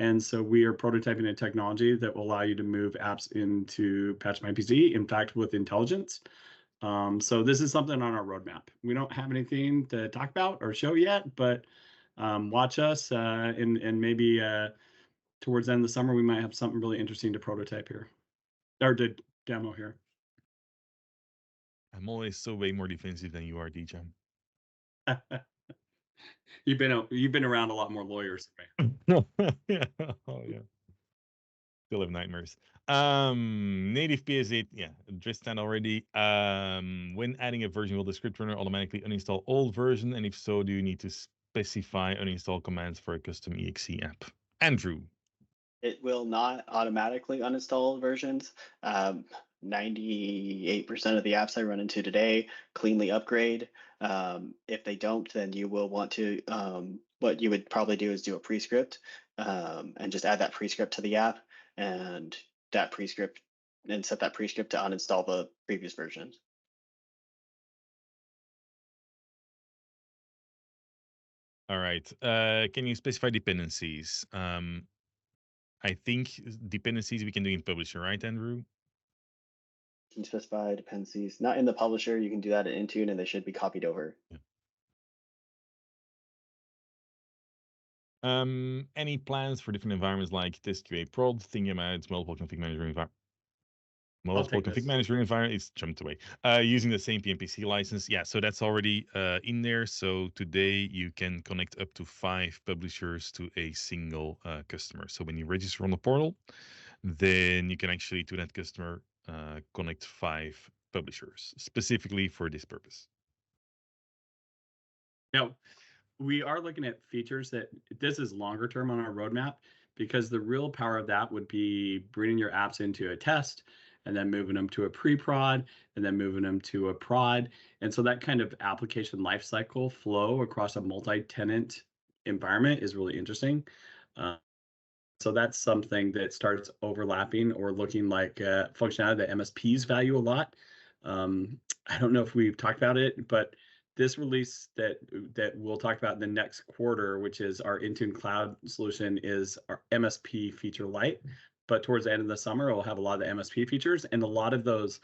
And so we are prototyping a technology that will allow you to move apps into Patch My PC, in fact, with intelligence. So this is something on our roadmap. We don't have anything to talk about or show yet, but watch us and maybe towards the end of the summer, we might have something really interesting to prototype here or to demo here. I'm always so way more defensive than you are, DJ. You've been around a lot more lawyers. Yeah. Oh yeah. Still have nightmares. Native PS8, yeah, addressed that already. When adding a version, will the script runner automatically uninstall old version? And if so, do you need to specify uninstall commands for a custom exe app? Andrew. It will not automatically uninstall versions. 98% of the apps I run into today cleanly upgrade. If they don't, then you will want to, what you would probably do is do a prescript and just add that prescript to the app and that prescript and set that prescript to uninstall the previous versions. All right. Can you specify dependencies? I think dependencies we can do in Publisher, right, Andrew? Can you specify dependencies? Not in the publisher. You can do that in Intune, and they should be copied over. Yeah. Any plans for different environments like test QA prod, thinking about multiple config manager environment? Multiple config manager environment is jumped away. Using the same PMPC license. Yeah, so that's already in there. So today you can connect up to 5 publishers to a single customer. So when you register on the portal, then you can actually to that customer connect 5 publishers specifically for this purpose. Now, we are looking at features that this is longer term on our roadmap because the real power of that would be bringing your apps into a test and then moving them to a pre-prod and then moving them to a prod. And so that kind of application lifecycle flow across a multi-tenant environment is really interesting. So that's something that starts overlapping or looking like functionality that MSPs value a lot. I don't know if we've talked about it, but this release that we'll talk about in the next quarter, which is our Intune Cloud solution, is our MSP feature light. But towards the end of the summer, we'll have a lot of the MSP features, and a lot of those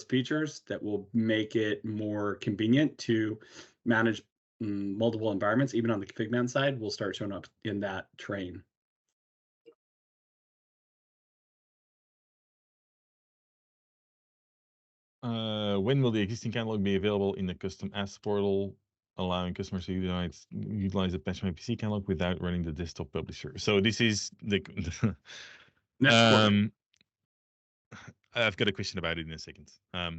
features that will make it more convenient to manage multiple environments, even on the ConfigMan side, will start showing up in that train. When will the existing catalog be available in the custom apps portal, allowing customers to utilize the Patch My PC catalog without running the desktop publisher? So this is the Next quarter. I've got a question about it in a second. So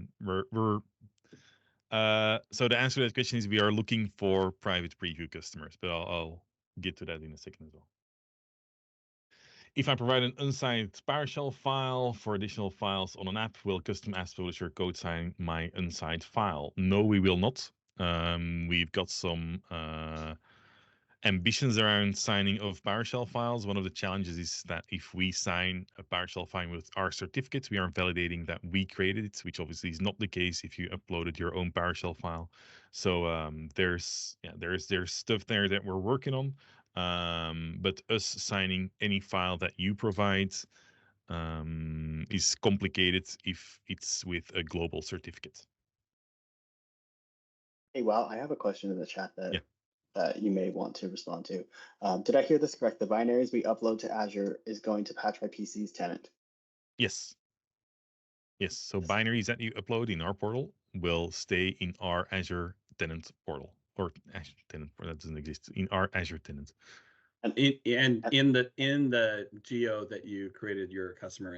the answer to that question is we are looking for private preview customers, but I'll get to that in a second as well. If I provide an unsigned PowerShell file for additional files on an app, will Custom Apps Publisher code sign my unsigned file? No, we will not. We've got some ambitions around signing of PowerShell files. One of the challenges is that if we sign a PowerShell file with our certificates, we are validating that we created it, which obviously is not the case if you uploaded your own PowerShell file. So there's stuff there that we're working on. But us signing any file that you provide is complicated if it's with a global certificate. Hey, well, I have a question in the chat that Yeah. that you may want to respond to. Did I hear this correct? The binaries we upload to Azure is going to Patch My PC's tenant. Yes. Yes. So binaries that you upload in our portal will stay in our Azure tenant portal, or Azure tenant that doesn't exist, in our Azure tenant. And in the geo that you created your customer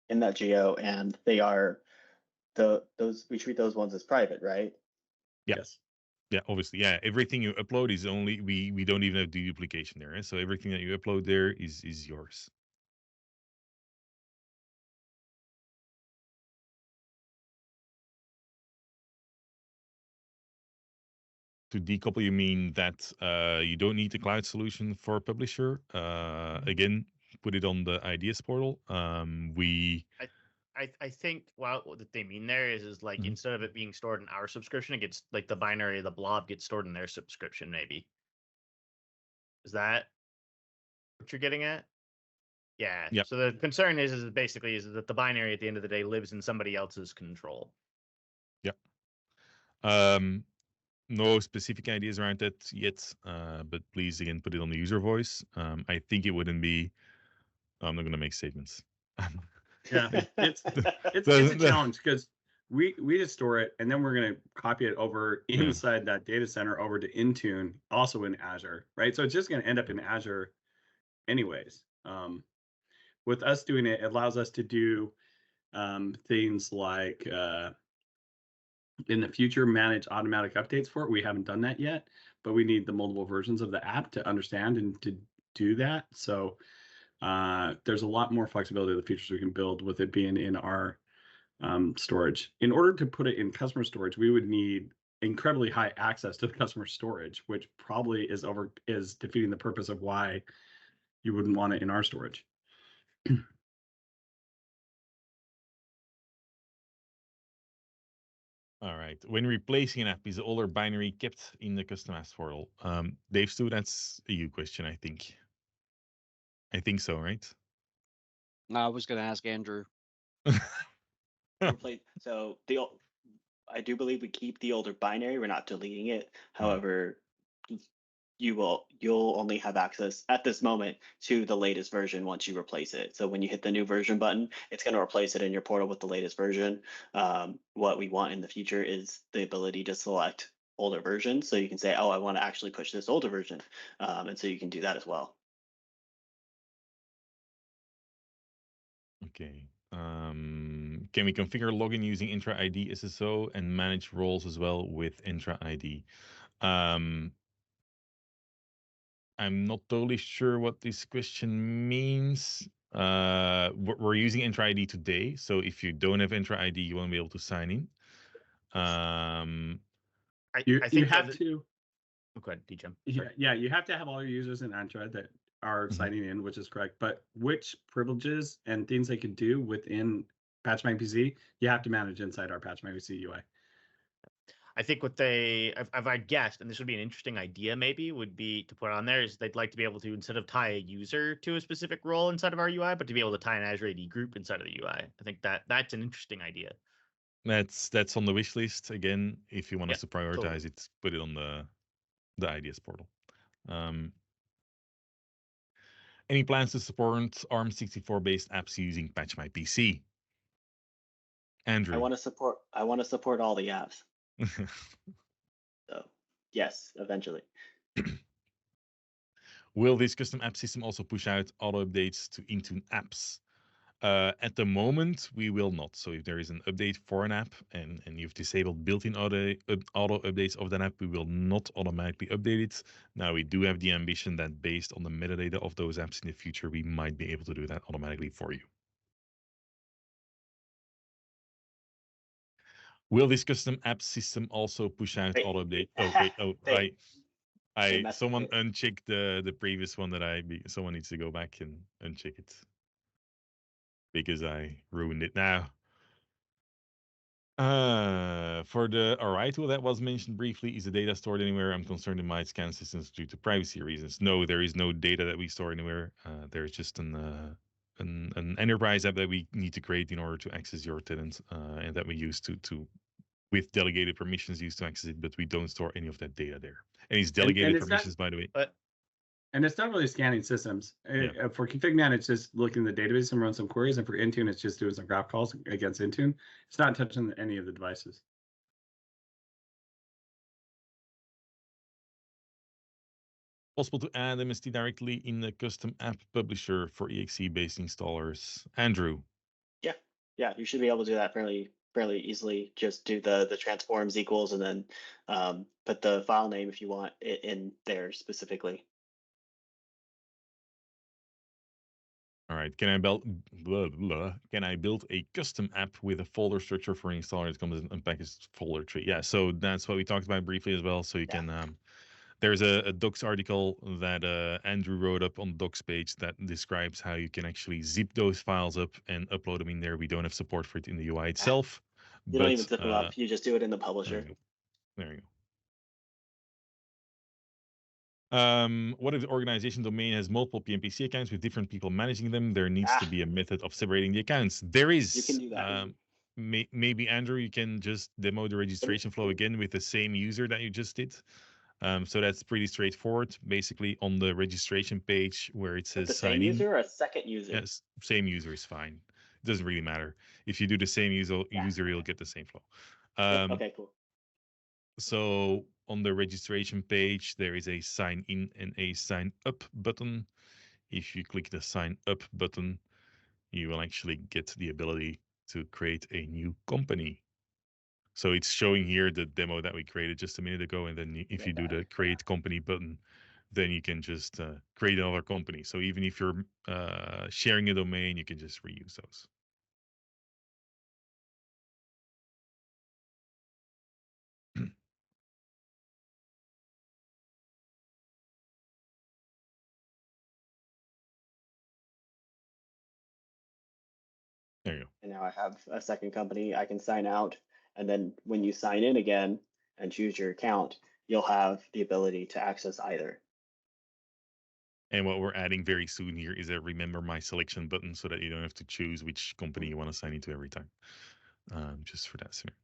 in that geo, and they are those we treat those ones as private, right? Yeah. Yes. Yeah, obviously. Yeah, everything you upload is only we don't even have duplication there. So everything that you upload there is yours. To decouple, you mean that you don't need the cloud solution for Publisher? Again, put it on the IDS portal. I think what they mean there is like Mhm. instead of it being stored in our subscription, it gets like the binary, the blob gets stored in their subscription. Maybe is that what you're getting at? Yeah. Yep. So the concern is basically that the binary at the end of the day lives in somebody else's control. Yep. No specific ideas around that yet, but please again put it on the user voice. I think it wouldn't be. I'm not going to make statements. Yeah, it's a challenge because we just store it and then we're going to copy it over inside that data center over to Intune, also in Azure, right? So it's just going to end up in Azure anyways. With us doing it, it allows us to do things like in the future manage automatic updates for it. We haven't done that yet, but we need the multiple versions of the app to understand and to do that. So there's a lot more flexibility of the features we can build with it being in our storage. In order to put it in customer storage, we would need incredibly high access to the customer storage, which probably is defeating the purpose of why you wouldn't want it in our storage. All right. When replacing an app, is the older binary kept in the custom apps portal? Dave Stu, that's a you question, I think. I think so, right? I was going to ask Andrew. So I do believe we keep the older binary. We're not deleting it. However, you'll only have access at this moment to the latest version once you replace it. So when you hit the new version button, it's going to replace it in your portal with the latest version. What we want in the future is the ability to select older versions. So you can say, oh, I want to actually push this older version. And so you can do that as well. Okay. Can we configure login using Intra ID SSO and manage roles as well with Intra ID? I'm not totally sure what this question means. We're using Intra ID today, so if you don't have Intra ID, you won't be able to sign in. You I think have to. Go ahead, DJ. Yeah, you have to have all your users in Entra that are signing in, which is correct. But which privileges and things they can do within Patch My PC, you have to manage inside our Patch My PC UI. I think what I guessed, and this would be an interesting idea maybe, would be to put on there is they'd like to be able to, instead of tie a user to a specific role inside of our UI, but to be able to tie an Azure AD group inside of the UI. I think that's an interesting idea. That's on the wish list. Again, if you want us to prioritize totally. it, put it on the IDS portal. Any plans to support ARM64 based apps using Patch My PC? Andrew. I want to support all the apps. So yes, eventually. Will this custom app system also push out auto updates to Intune apps? At the moment, we will not. So if there is an update for an app and you've disabled built-in auto updates of that app, we will not automatically update it. Now, we do have the ambition that based on the metadata of those apps in the future, we might be able to do that automatically for you. Will this custom app system also push out Wait. auto update? Oh, wait. Oh, They messed someone it. unchecked the previous one that someone needs to go back and uncheck it because I ruined it now. For the Arai tool that was mentioned briefly, is the data stored anywhere? I'm concerned it might scan systems due to privacy reasons. No, there is no data that we store anywhere. There's just an enterprise app that we need to create in order to access your tenant, and that we use to with delegated permissions used to access it, but we don't store any of that data there. And it's delegated it's not- permissions, by the way. And it's not really scanning systems. Yeah. For ConfigNet, it's just looking at the database and run some queries. And for Intune, it's just doing some graph calls against Intune. It's not touching any of the devices. Possible to add MST directly in the custom app publisher for exe-based installers. Andrew. Yeah, you should be able to do that fairly easily. Just do the transforms equals and then put the file name if you want it in there specifically. All right, can I build a custom app with a folder structure for an installer that comes in a packaged folder tree? Yeah, so that's what we talked about briefly as well. So you can, there's a docs article that Andrew wrote up on the docs page that describes how you can actually zip those files up and upload them in there. We don't have support for it in the UI itself. You don't even zip them up. You just do it in the publisher. There you go. What if the organization domain has multiple PMPC accounts with different people managing them? There needs to be a method of separating the accounts. There is. You can do that. Maybe Andrew, you can just demo the registration flow again with the same user that you just did. So that's pretty straightforward. Basically, on the registration page where it says the sign same in. user or a second user? Yes, same user is fine. It doesn't really matter. If you do the same user, you'll get the same flow. Okay, cool. So on the registration page, there is a sign in and a sign up button. If you click the sign up button, you will actually get the ability to create a new company. So it's showing here the demo that we created just a minute ago. And then if you do the create company button, then you can just create another company. So even if you're sharing a domain, you can just reuse those. There you go. And now I have a second company. I can sign out. And then when you sign in again and choose your account, you'll have the ability to access either. And what we're adding very soon here is a remember my selection button so that you don't have to choose which company you want to sign into every time. Just for that scenario.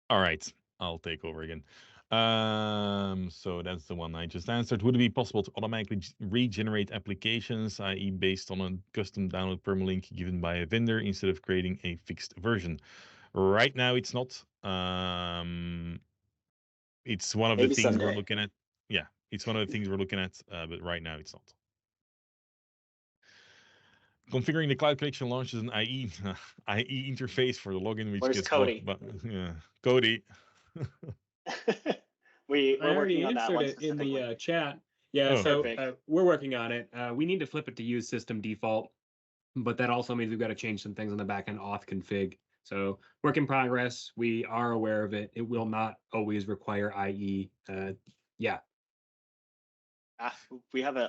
All right, I'll take over again. So that's the one I just answered. Would it be possible to automatically regenerate applications, i.e. based on a custom download permalink given by a vendor instead of creating a fixed version? Right now, it's not. It's one of the things we're looking at. Yeah, it's one of the things we're looking at, but right now it's not. Configuring the Cloud Connection launches an IE interface for the login, which gets Cody? blocked. But, yeah, Cody. We're I already working on that answered one it in the specifically. chat. Yeah, Oh. so we're working on it. We need to flip it to use system default, but that also means we've got to change some things on the backend auth config. So work in progress. We are aware of it. It will not always require IE. Yeah. We have a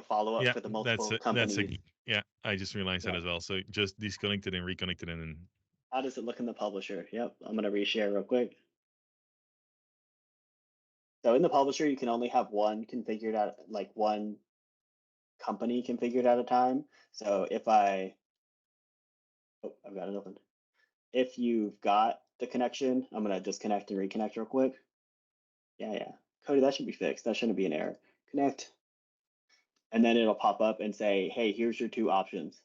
follow-up for the multiple companies. Yeah, I just realized that as well. So just disconnected and reconnected and then. How does it look in the publisher? Yep, I'm gonna reshare real quick. So in the publisher, you can only have one configured at one company configured at a time. So if I've got it open. If you've got the connection, I'm gonna disconnect and reconnect real quick. Yeah. Cody, that should be fixed. That shouldn't be an error. Connect. And then it'll pop up and say, hey, here's your two options.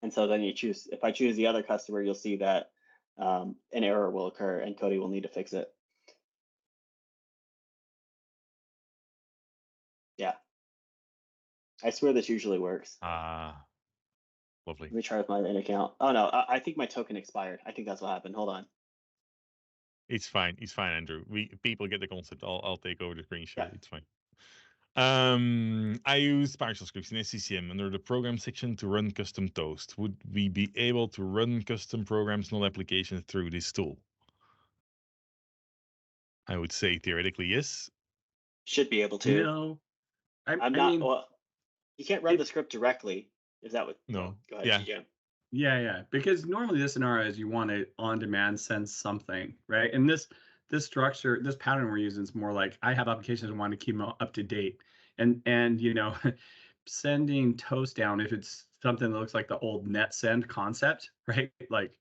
And so then you choose, if I choose the other customer, you'll see that an error will occur and Cody will need to fix it. Yeah, I swear this usually works. Lovely. Let me try with my main account. Oh no, I think my token expired. I think that's what happened. Hold on. It's fine. It's fine, Andrew. People get the concept. I'll take over the screen share. Yeah. It's fine. I use PowerShell scripts in SCCM under the program section to run custom toast. Would we be able to run custom programs, not applications, through this tool? I would say theoretically yes. Should be able to. No, I'm I not. mean, Well, you can't run it- the script directly. Is that what? No. Oh, go ahead, Yeah. GM. yeah, because normally this scenario is you want to on-demand send something, right? And this structure, this pattern we're using is more like I have applications I want to keep them up to date, and you know, sending toast down if it's something that looks like the old net send concept, right? Like,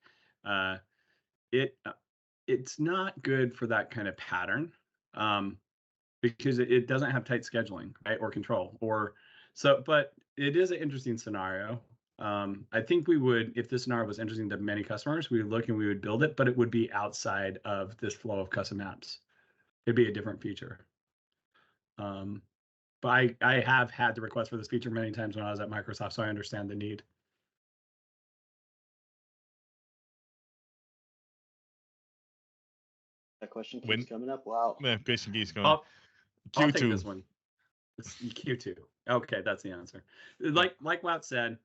it's not good for that kind of pattern, because it doesn't have tight scheduling, right, or control, or so. But it is an interesting scenario. I think we would, if this scenario was interesting to many customers, we would look and we would build it, but it would be outside of this flow of custom apps. It'd be a different feature. But I have had the request for this feature many times when I was at Microsoft, so I understand the need. That question keeps When- coming up. Wow. Yeah, question keeps going. I'll take Q2. this one. It's Q2. Okay, that's the answer. Like Wout said,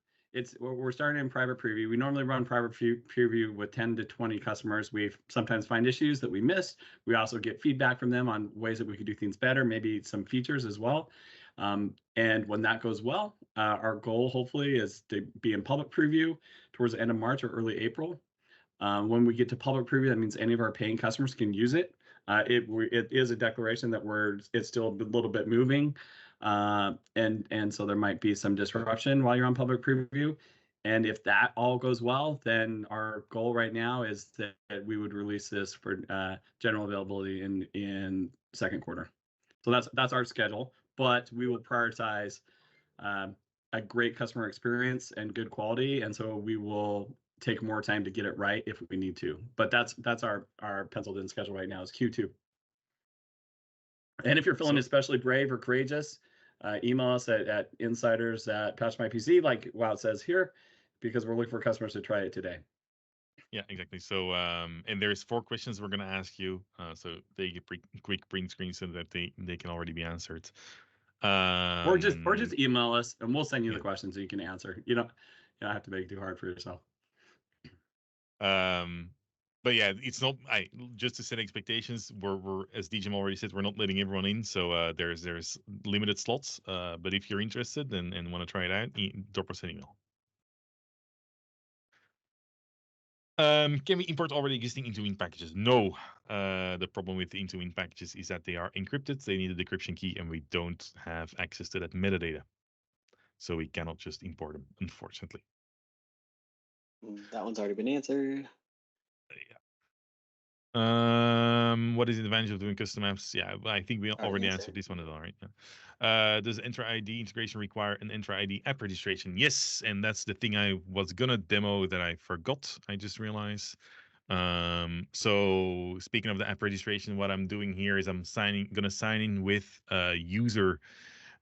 we're starting in private preview. We normally run private preview with 10 to 20 customers. We sometimes find issues that we missed. We also get feedback from them on ways that we could do things better, maybe some features as well. And when that goes well, our goal hopefully is to be in public preview towards the end of March or early April. When we get to public preview, that means any of our paying customers can use it. It is a declaration that it's still a little bit moving, and so there might be some disruption while you're on public preview. And if that all goes well, then our goal right now is that we would release this for general availability in second quarter. So that's our schedule, but we will prioritize a great customer experience and good quality, and so we will take more time to get it right if we need to. But that's our penciled in schedule right now is Q2. And if you're feeling especially brave or courageous, email us at insiders@patchmypc, like Wout says here, because we're looking for customers to try it today. Yeah, exactly. So, and there's 4 questions we're going to ask you. So they get quick print screen so that they can already be answered. Or just email us and we'll send you the yeah. questions so you can answer. You don't have to make it too hard for yourself. But yeah, it's not. Just to set expectations. We're as DJM already said, we're not letting everyone in. So there's limited slots. But if you're interested and want to try it out, drop us an email. Can we import already existing Intune packages? No. The problem with the Intune packages is that they are encrypted. They need a decryption key, and we don't have access to that metadata. So we cannot just import them, unfortunately. That one's already been answered. Yeah. What is the advantage of doing custom apps? Yeah, I think we already answered. answered this one as well, right? Yeah. Does Entra ID integration require an Entra ID app registration? Yes, and that's the thing I was gonna demo that I forgot. I just realized. So speaking of the app registration, what I'm doing here is I'm gonna sign in with a user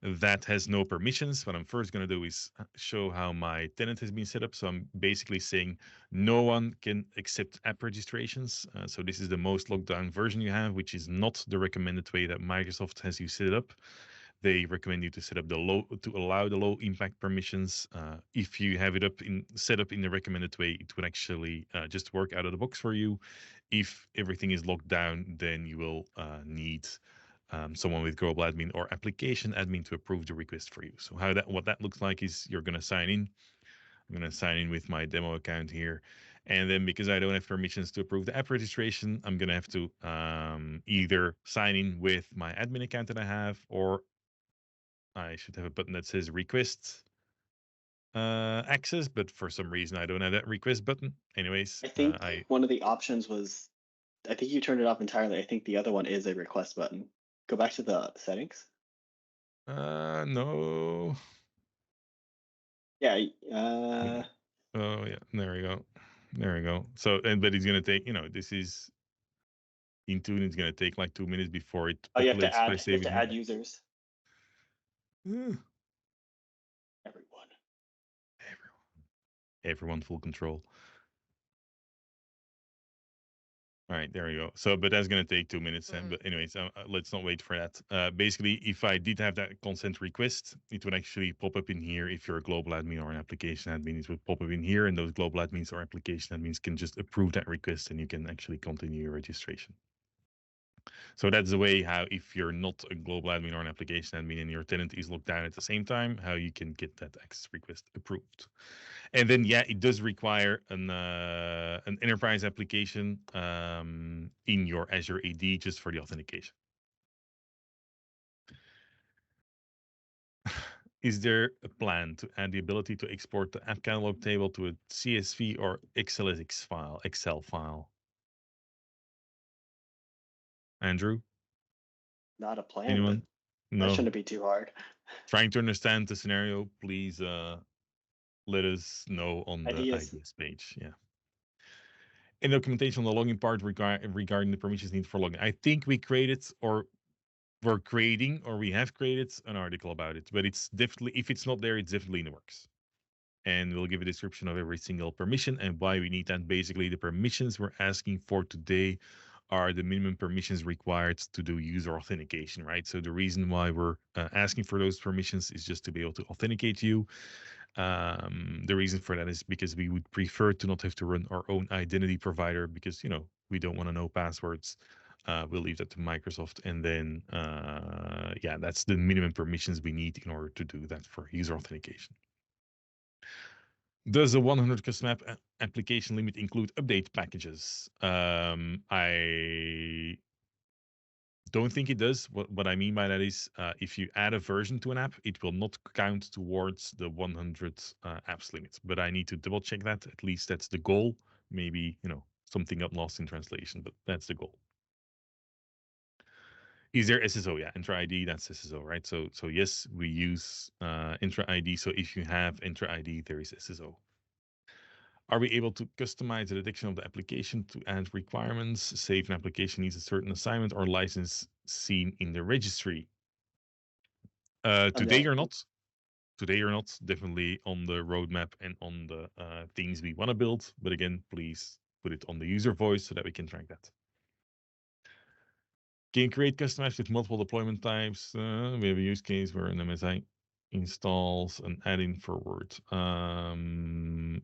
that has no permissions. What I'm first going to do is show how my tenant has been set up. So I'm basically saying no one can accept app registrations. So this is the most locked down version you have, which is not the recommended way that Microsoft has you set it up. They recommend you to set up to allow the low impact permissions. If you have it set up in the recommended way, it would actually just work out of the box for you. If everything is locked down, then you will need someone with global admin or application admin to approve the request for you. So what that looks like is you're going to sign in. I'm going to sign in with my demo account here. And then because I don't have permissions to approve the app registration, I'm going to have to either sign in with my admin account that I have, or I should have a button that says request access, but for some reason I don't have that request button. Anyways, I think one of the options was, I think you turned it off entirely. I think the other one is a request button. Go back to the settings. No. Yeah. Oh yeah, there we go. There we go. So, but it's gonna take, this is Intune. It's gonna take like 2 minutes before it populates. You have to add users. everyone full control. All right, there we go. So, but that's going to take 2 minutes. But anyways, let's not wait for that. Basically, if I did have that consent request, it would actually pop up in here. If you're a global admin or an application admin, it would pop up in here. And those global admins or application admins can just approve that request and you can actually continue your registration. So that's the way how, if you're not a global admin or an application admin and your tenant is locked down at the same time, how you can get that access request approved. And then, yeah, it does require an enterprise application in your Azure AD just for the authentication. Is there a plan to add the ability to export the app catalog table to a CSV or XLSX file, Excel file? Andrew? Not a plan. Anyone? That No. shouldn't be too hard. Trying to understand the scenario, please let us know on the Ideas. ideas page. Yeah. In documentation on the login part regarding the permissions needed for login, I think we created or we're creating or we have created an article about it, but it's definitely, if it's not there, it's definitely in the works. And we'll give a description of every single permission and why we need that. Basically, the permissions we're asking for today are the minimum permissions required to do user authentication, right? So the reason why we're asking for those permissions is just to be able to authenticate you. The reason for that is because we would prefer to not have to run our own identity provider because, you know, we don't want to know passwords. We'll leave that to Microsoft. And then, yeah, that's the minimum permissions we need in order to do that for user authentication. Does a 100 custom app application limit include update packages? I don't think it does. What I mean by that is if you add a version to an app, it will not count towards the 100 apps limit. But I need to double check that. At least that's the goal. Maybe, you know, something got lost in translation, but that's the goal. Is there SSO? Yeah, Entra ID, that's SSO, right? So yes, we use Entra ID. So if you have Entra ID, there is SSO. Are we able to customize the detection of the application to add requirements? Say if an application needs a certain assignment or license seen in the registry. Today or not. Today or not, definitely on the roadmap and on the things we want to build. But again, please put it on the user voice so that we can track that. Can you create custom apps with multiple deployment types? We have a use case where an MSI installs an add-in for Word.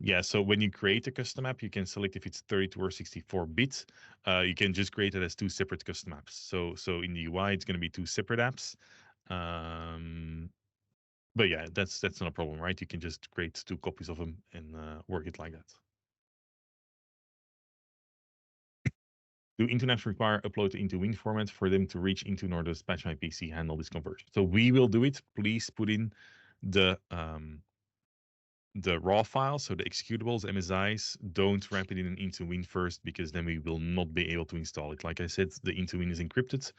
Yeah, so when you create a custom app, you can select if it's 32 or 64 bits. You can just create it as two separate custom apps. So in the UI, it's going to be two separate apps. But yeah, that's not a problem, right? You can just create two copies of them and work it like that. Do Intune apps require upload into Win format for them to reach Intune, or does Patch My PC handle this conversion? So we will do it. Please put in the raw files, so the executables, MSIs. Don't wrap it in into Win first, because then we will not be able to install it. Like I said, the into Win is encrypted.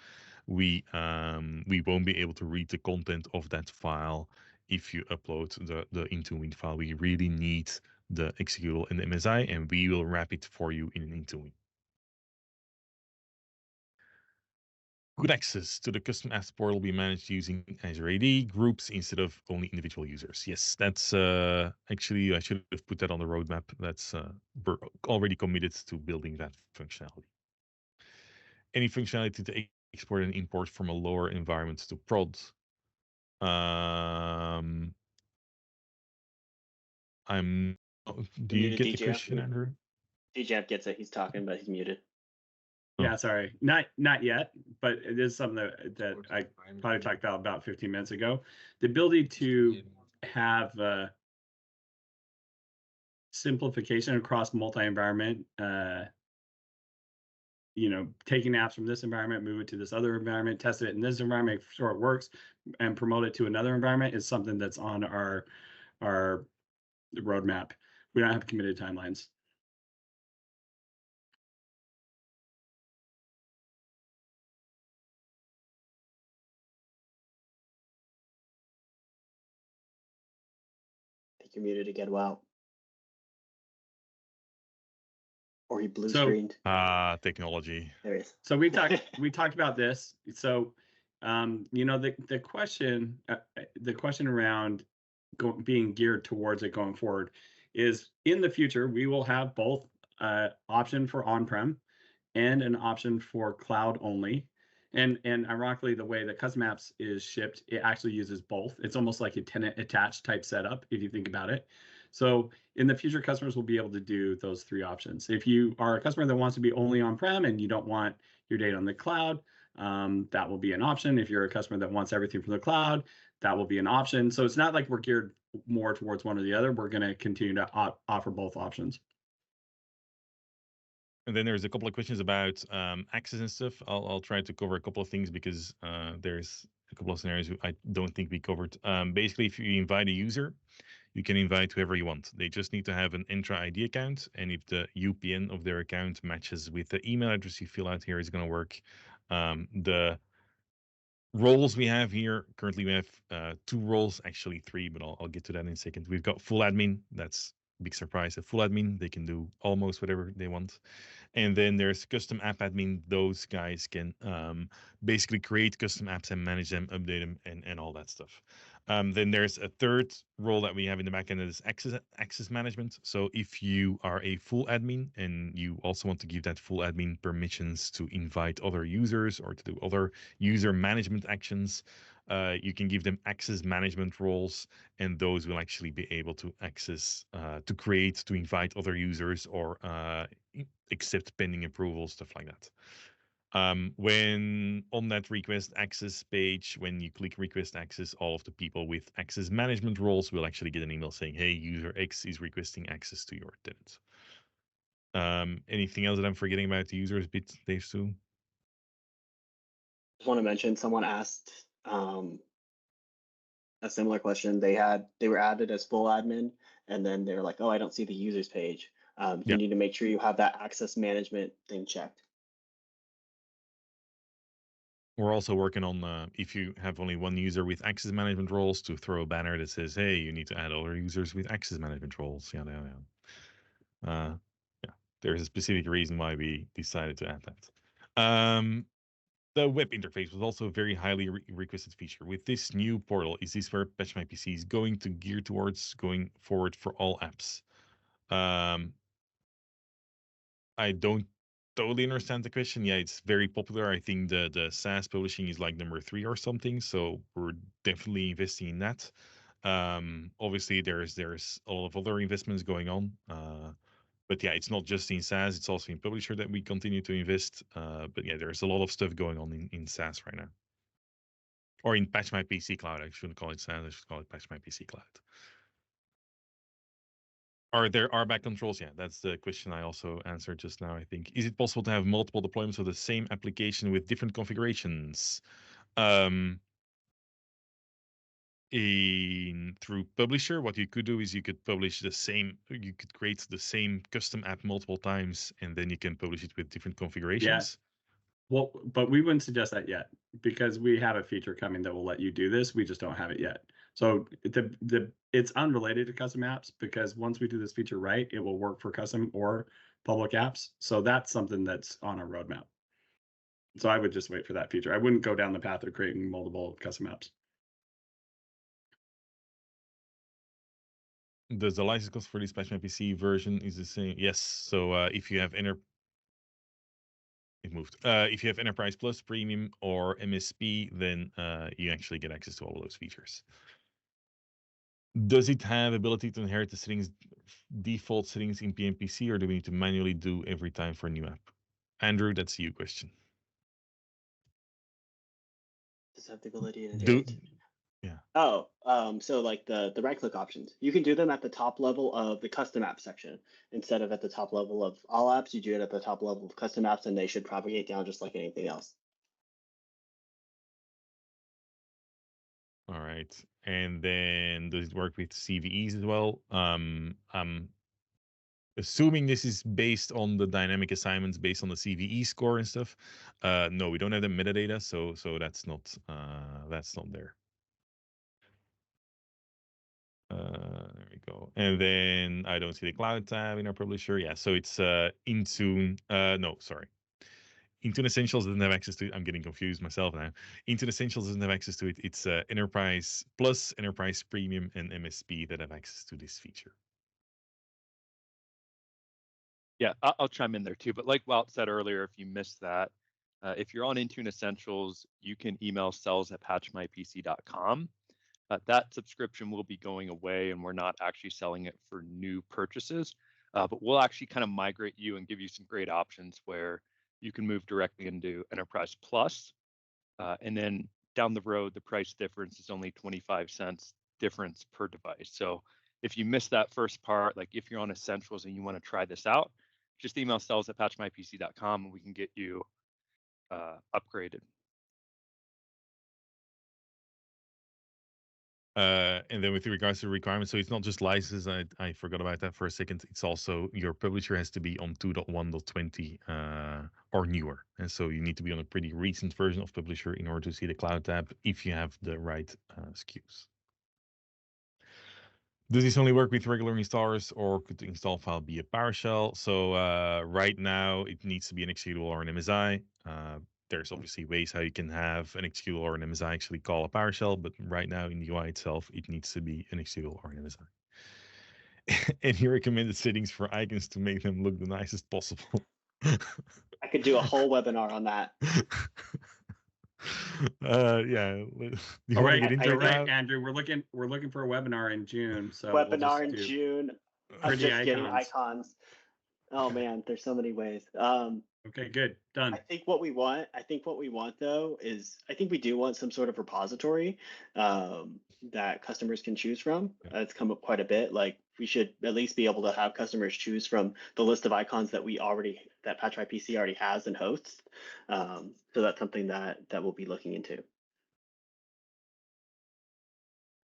We won't be able to read the content of that file if you upload the into Win file. We really need the executable and the MSI, and we will wrap it for you in an into Win. Good access to the custom apps portal will be managed using Azure AD groups instead of only individual users. Yes, that's actually, I should have put that on the roadmap. That's we're already committed to building that functionality. Any functionality to export and import from a lower environment to prod. Do you get the question, Andrew? DJF gets it. He's talking, but he's muted. Yeah, sorry, not yet, but it is something that I probably talked about 15 minutes ago. The ability to have simplification across multi-environment. You know, taking apps from this environment, move it to this other environment, test it in this environment, make sure it works, and promote it to another environment is something that's on our roadmap. We don't have committed timelines. I think you're muted again. Wow. Or he blue screened. Technology. There he is. So we talked about this. So you know, the question around being geared towards it going forward is in the future, we will have both option for on-prem and an option for cloud only. And ironically, the way that custom apps is shipped, it actually uses both. It's almost like a tenant attached type setup, if you think about it. So in the future, customers will be able to do those three options. If you are a customer that wants to be only on-prem and you don't want your data on the cloud, that will be an option. If you're a customer that wants everything from the cloud, that will be an option. So it's not like we're geared more towards one or the other. We're going to continue to offer both options. And then there's a couple of questions about access and stuff. I'll try to cover a couple of things because there's a couple of scenarios I don't think we covered. Basically, if you invite a user, you can invite whoever you want. They just need to have an Entra ID account, and if the UPN of their account matches with the email address you fill out here, is going to work. The roles we have here, currently we have 2 roles, actually 3, but I'll get to that in a second. We've got full admin. That's a big surprise. A full admin, they can do almost whatever they want. And then there's custom app admin. Those guys can basically create custom apps and manage them, update them, and all that stuff. Then there's a third role that we have in the backend, that is access management. So if you are a full admin and you also want to give that full admin permissions to invite other users or to do other user management actions, you can give them access management roles, and those will actually be able to access, to create, to invite other users, or accept pending approval, stuff like that. When on that request access page, when you click request access, all of the people with access management roles will actually get an email saying, hey, user X is requesting access to your tenant. Anything else that I'm forgetting about the users bit, Dave Stu? Just want to mention, someone asked a similar question. They were added as full admin, and then they're like, oh, I don't see the users page. You need to make sure you have that access management thing checked. We're also working on, if you have only one user with access management roles, to throw a banner that says, hey, you need to add other users with access management roles. Yeah. There's a specific reason why we decided to add that. The web interface was also a very highly requested feature. With this new portal, is this where Patch My PC is going to gear towards going forward for all apps? I don't totally understand the question. Yeah, it's very popular. I think the SaaS publishing is like number 3 or something. So we're definitely investing in that. Obviously, there's a lot of other investments going on. But yeah, it's not just in SaaS, it's also in publisher that we continue to invest. But yeah, there's a lot of stuff going on in SaaS right now. Or in Patch My PC Cloud. I shouldn't call it SaaS, I should call it Patch My PC Cloud. Are there RBAC controls? Yeah, that's the question I also answered just now, I think. Is it possible to have multiple deployments of the same application with different configurations? Through Publisher, what you could do is you could publish you could create the same custom app multiple times, and then you can publish it with different configurations. Well, but we wouldn't suggest that yet, because we have a feature coming that will let you do this. We just don't have it yet. So it's unrelated to custom apps, because once we do this feature right, it will work for custom or public apps. So that's something that's on our roadmap. So I would just wait for that feature. I wouldn't go down the path of creating multiple custom apps. Does the license cost for this Patch My PC version is the same? Yes. So if you have if you have Enterprise Plus, Premium, or MSP, then you actually get access to all of those features. Does it have ability to inherit the settings, default settings in PMPC, or do we need to manually do every time for a new app? Andrew, that's a you question. Does it have the ability to inherit? Yeah. Oh, so like the right-click options, you can do them at the top level of the custom app section instead of at the top level of all apps. You do it at the top level of custom apps, and they should propagate down just like anything else. All right. And then does it work with CVEs as well? I'm assuming this is based on the dynamic assignments based on the CVE score and stuff. No, we don't have the metadata, so that's not there. There we go. And then I don't see the cloud tab in our publisher. Yeah, so it's Intune. No, sorry. Intune Essentials doesn't have access to it. I'm getting confused myself now. Intune Essentials doesn't have access to it. It's Enterprise Plus, Enterprise Premium, and MSP that have access to this feature. Yeah, I'll chime in there too. But like Wout said earlier, if you missed that, if you're on Intune Essentials, you can email sales@patchmypc.com. That subscription will be going away, and we're not actually selling it for new purchases. But we'll actually kind of migrate you and give you some great options where you can move directly into Enterprise Plus. And then down the road, the price difference is only 25 cents difference per device. So if you missed that first part, like if you're on Essentials and you want to try this out, just email sales@patchmypc.com and we can get you upgraded. And then with regards to requirements, so it's not just license. I forgot about that for a second. It's also your publisher has to be on 2.1.20 or newer. And so you need to be on a pretty recent version of publisher in order to see the cloud tab if you have the right SKUs. Does this only work with regular installers, or could the install file be a PowerShell? So right now it needs to be an executable or an MSI. There's obviously ways how you can have an executable or an MSI actually call a PowerShell, but right now in the UI itself, it needs to be an executable or an MSI. Any recommended settings for icons to make them look the nicest possible? I could do a whole webinar on that. Yeah. All right, get into all it right, now? Andrew. We're looking for a webinar in June. So Webinar in June. I'm pretty just getting icons. icons. Oh man, there's so many ways. Okay, good, done. I think what we want though is I think we do want some sort of repository that customers can choose from. It's come up quite a bit. Like we should at least be able to have customers choose from the list of icons that that PatchMyPC already has and hosts. So that's something that we'll be looking into.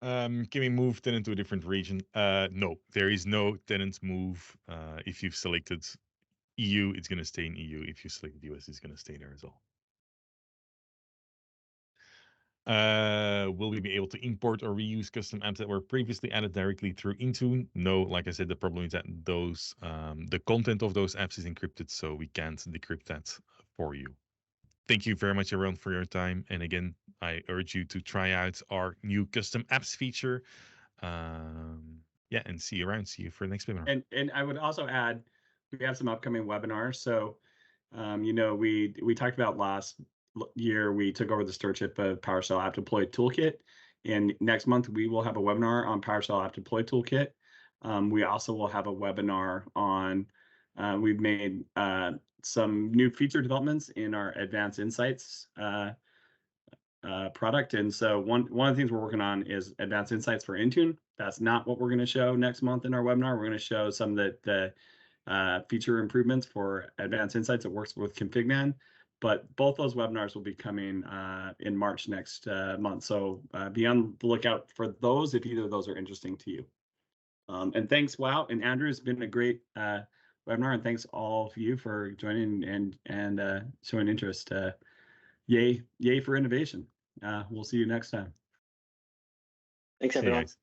Can we move tenant to a different region? No, there is no tenant move. If you've selected EU, it's going to stay in EU. If you select US, it's going to stay there as well. Will we be able to import or reuse custom apps that were previously added directly through Intune? No, like I said, the problem is that those the content of those apps is encrypted, so we can't decrypt that for you. Thank you very much, everyone, for your time. And again, I urge you to try out our new custom apps feature. Yeah, and see you around. See you for the next webinar. And I would also add, we have some upcoming webinars. So, we talked about last year, we took over the stewardship of PowerShell App Deploy Toolkit. And next month, we will have a webinar on PowerShell App Deploy Toolkit. We also will have a webinar on, we've made some new feature developments in our Advanced Insights product. And so one of the things we're working on is Advanced Insights for Intune. That's not what we're going to show next month in our webinar. We're going to show some of the feature improvements for Advanced Insights that works with ConfigMan. But both those webinars will be coming in March next month. So be on the lookout for those if either of those are interesting to you. And thanks, Wout and Andrew. It's been a great webinar, and thanks all of you for joining and showing interest. Yay for innovation. We'll see you next time. Thanks, Hey, everyone. guys.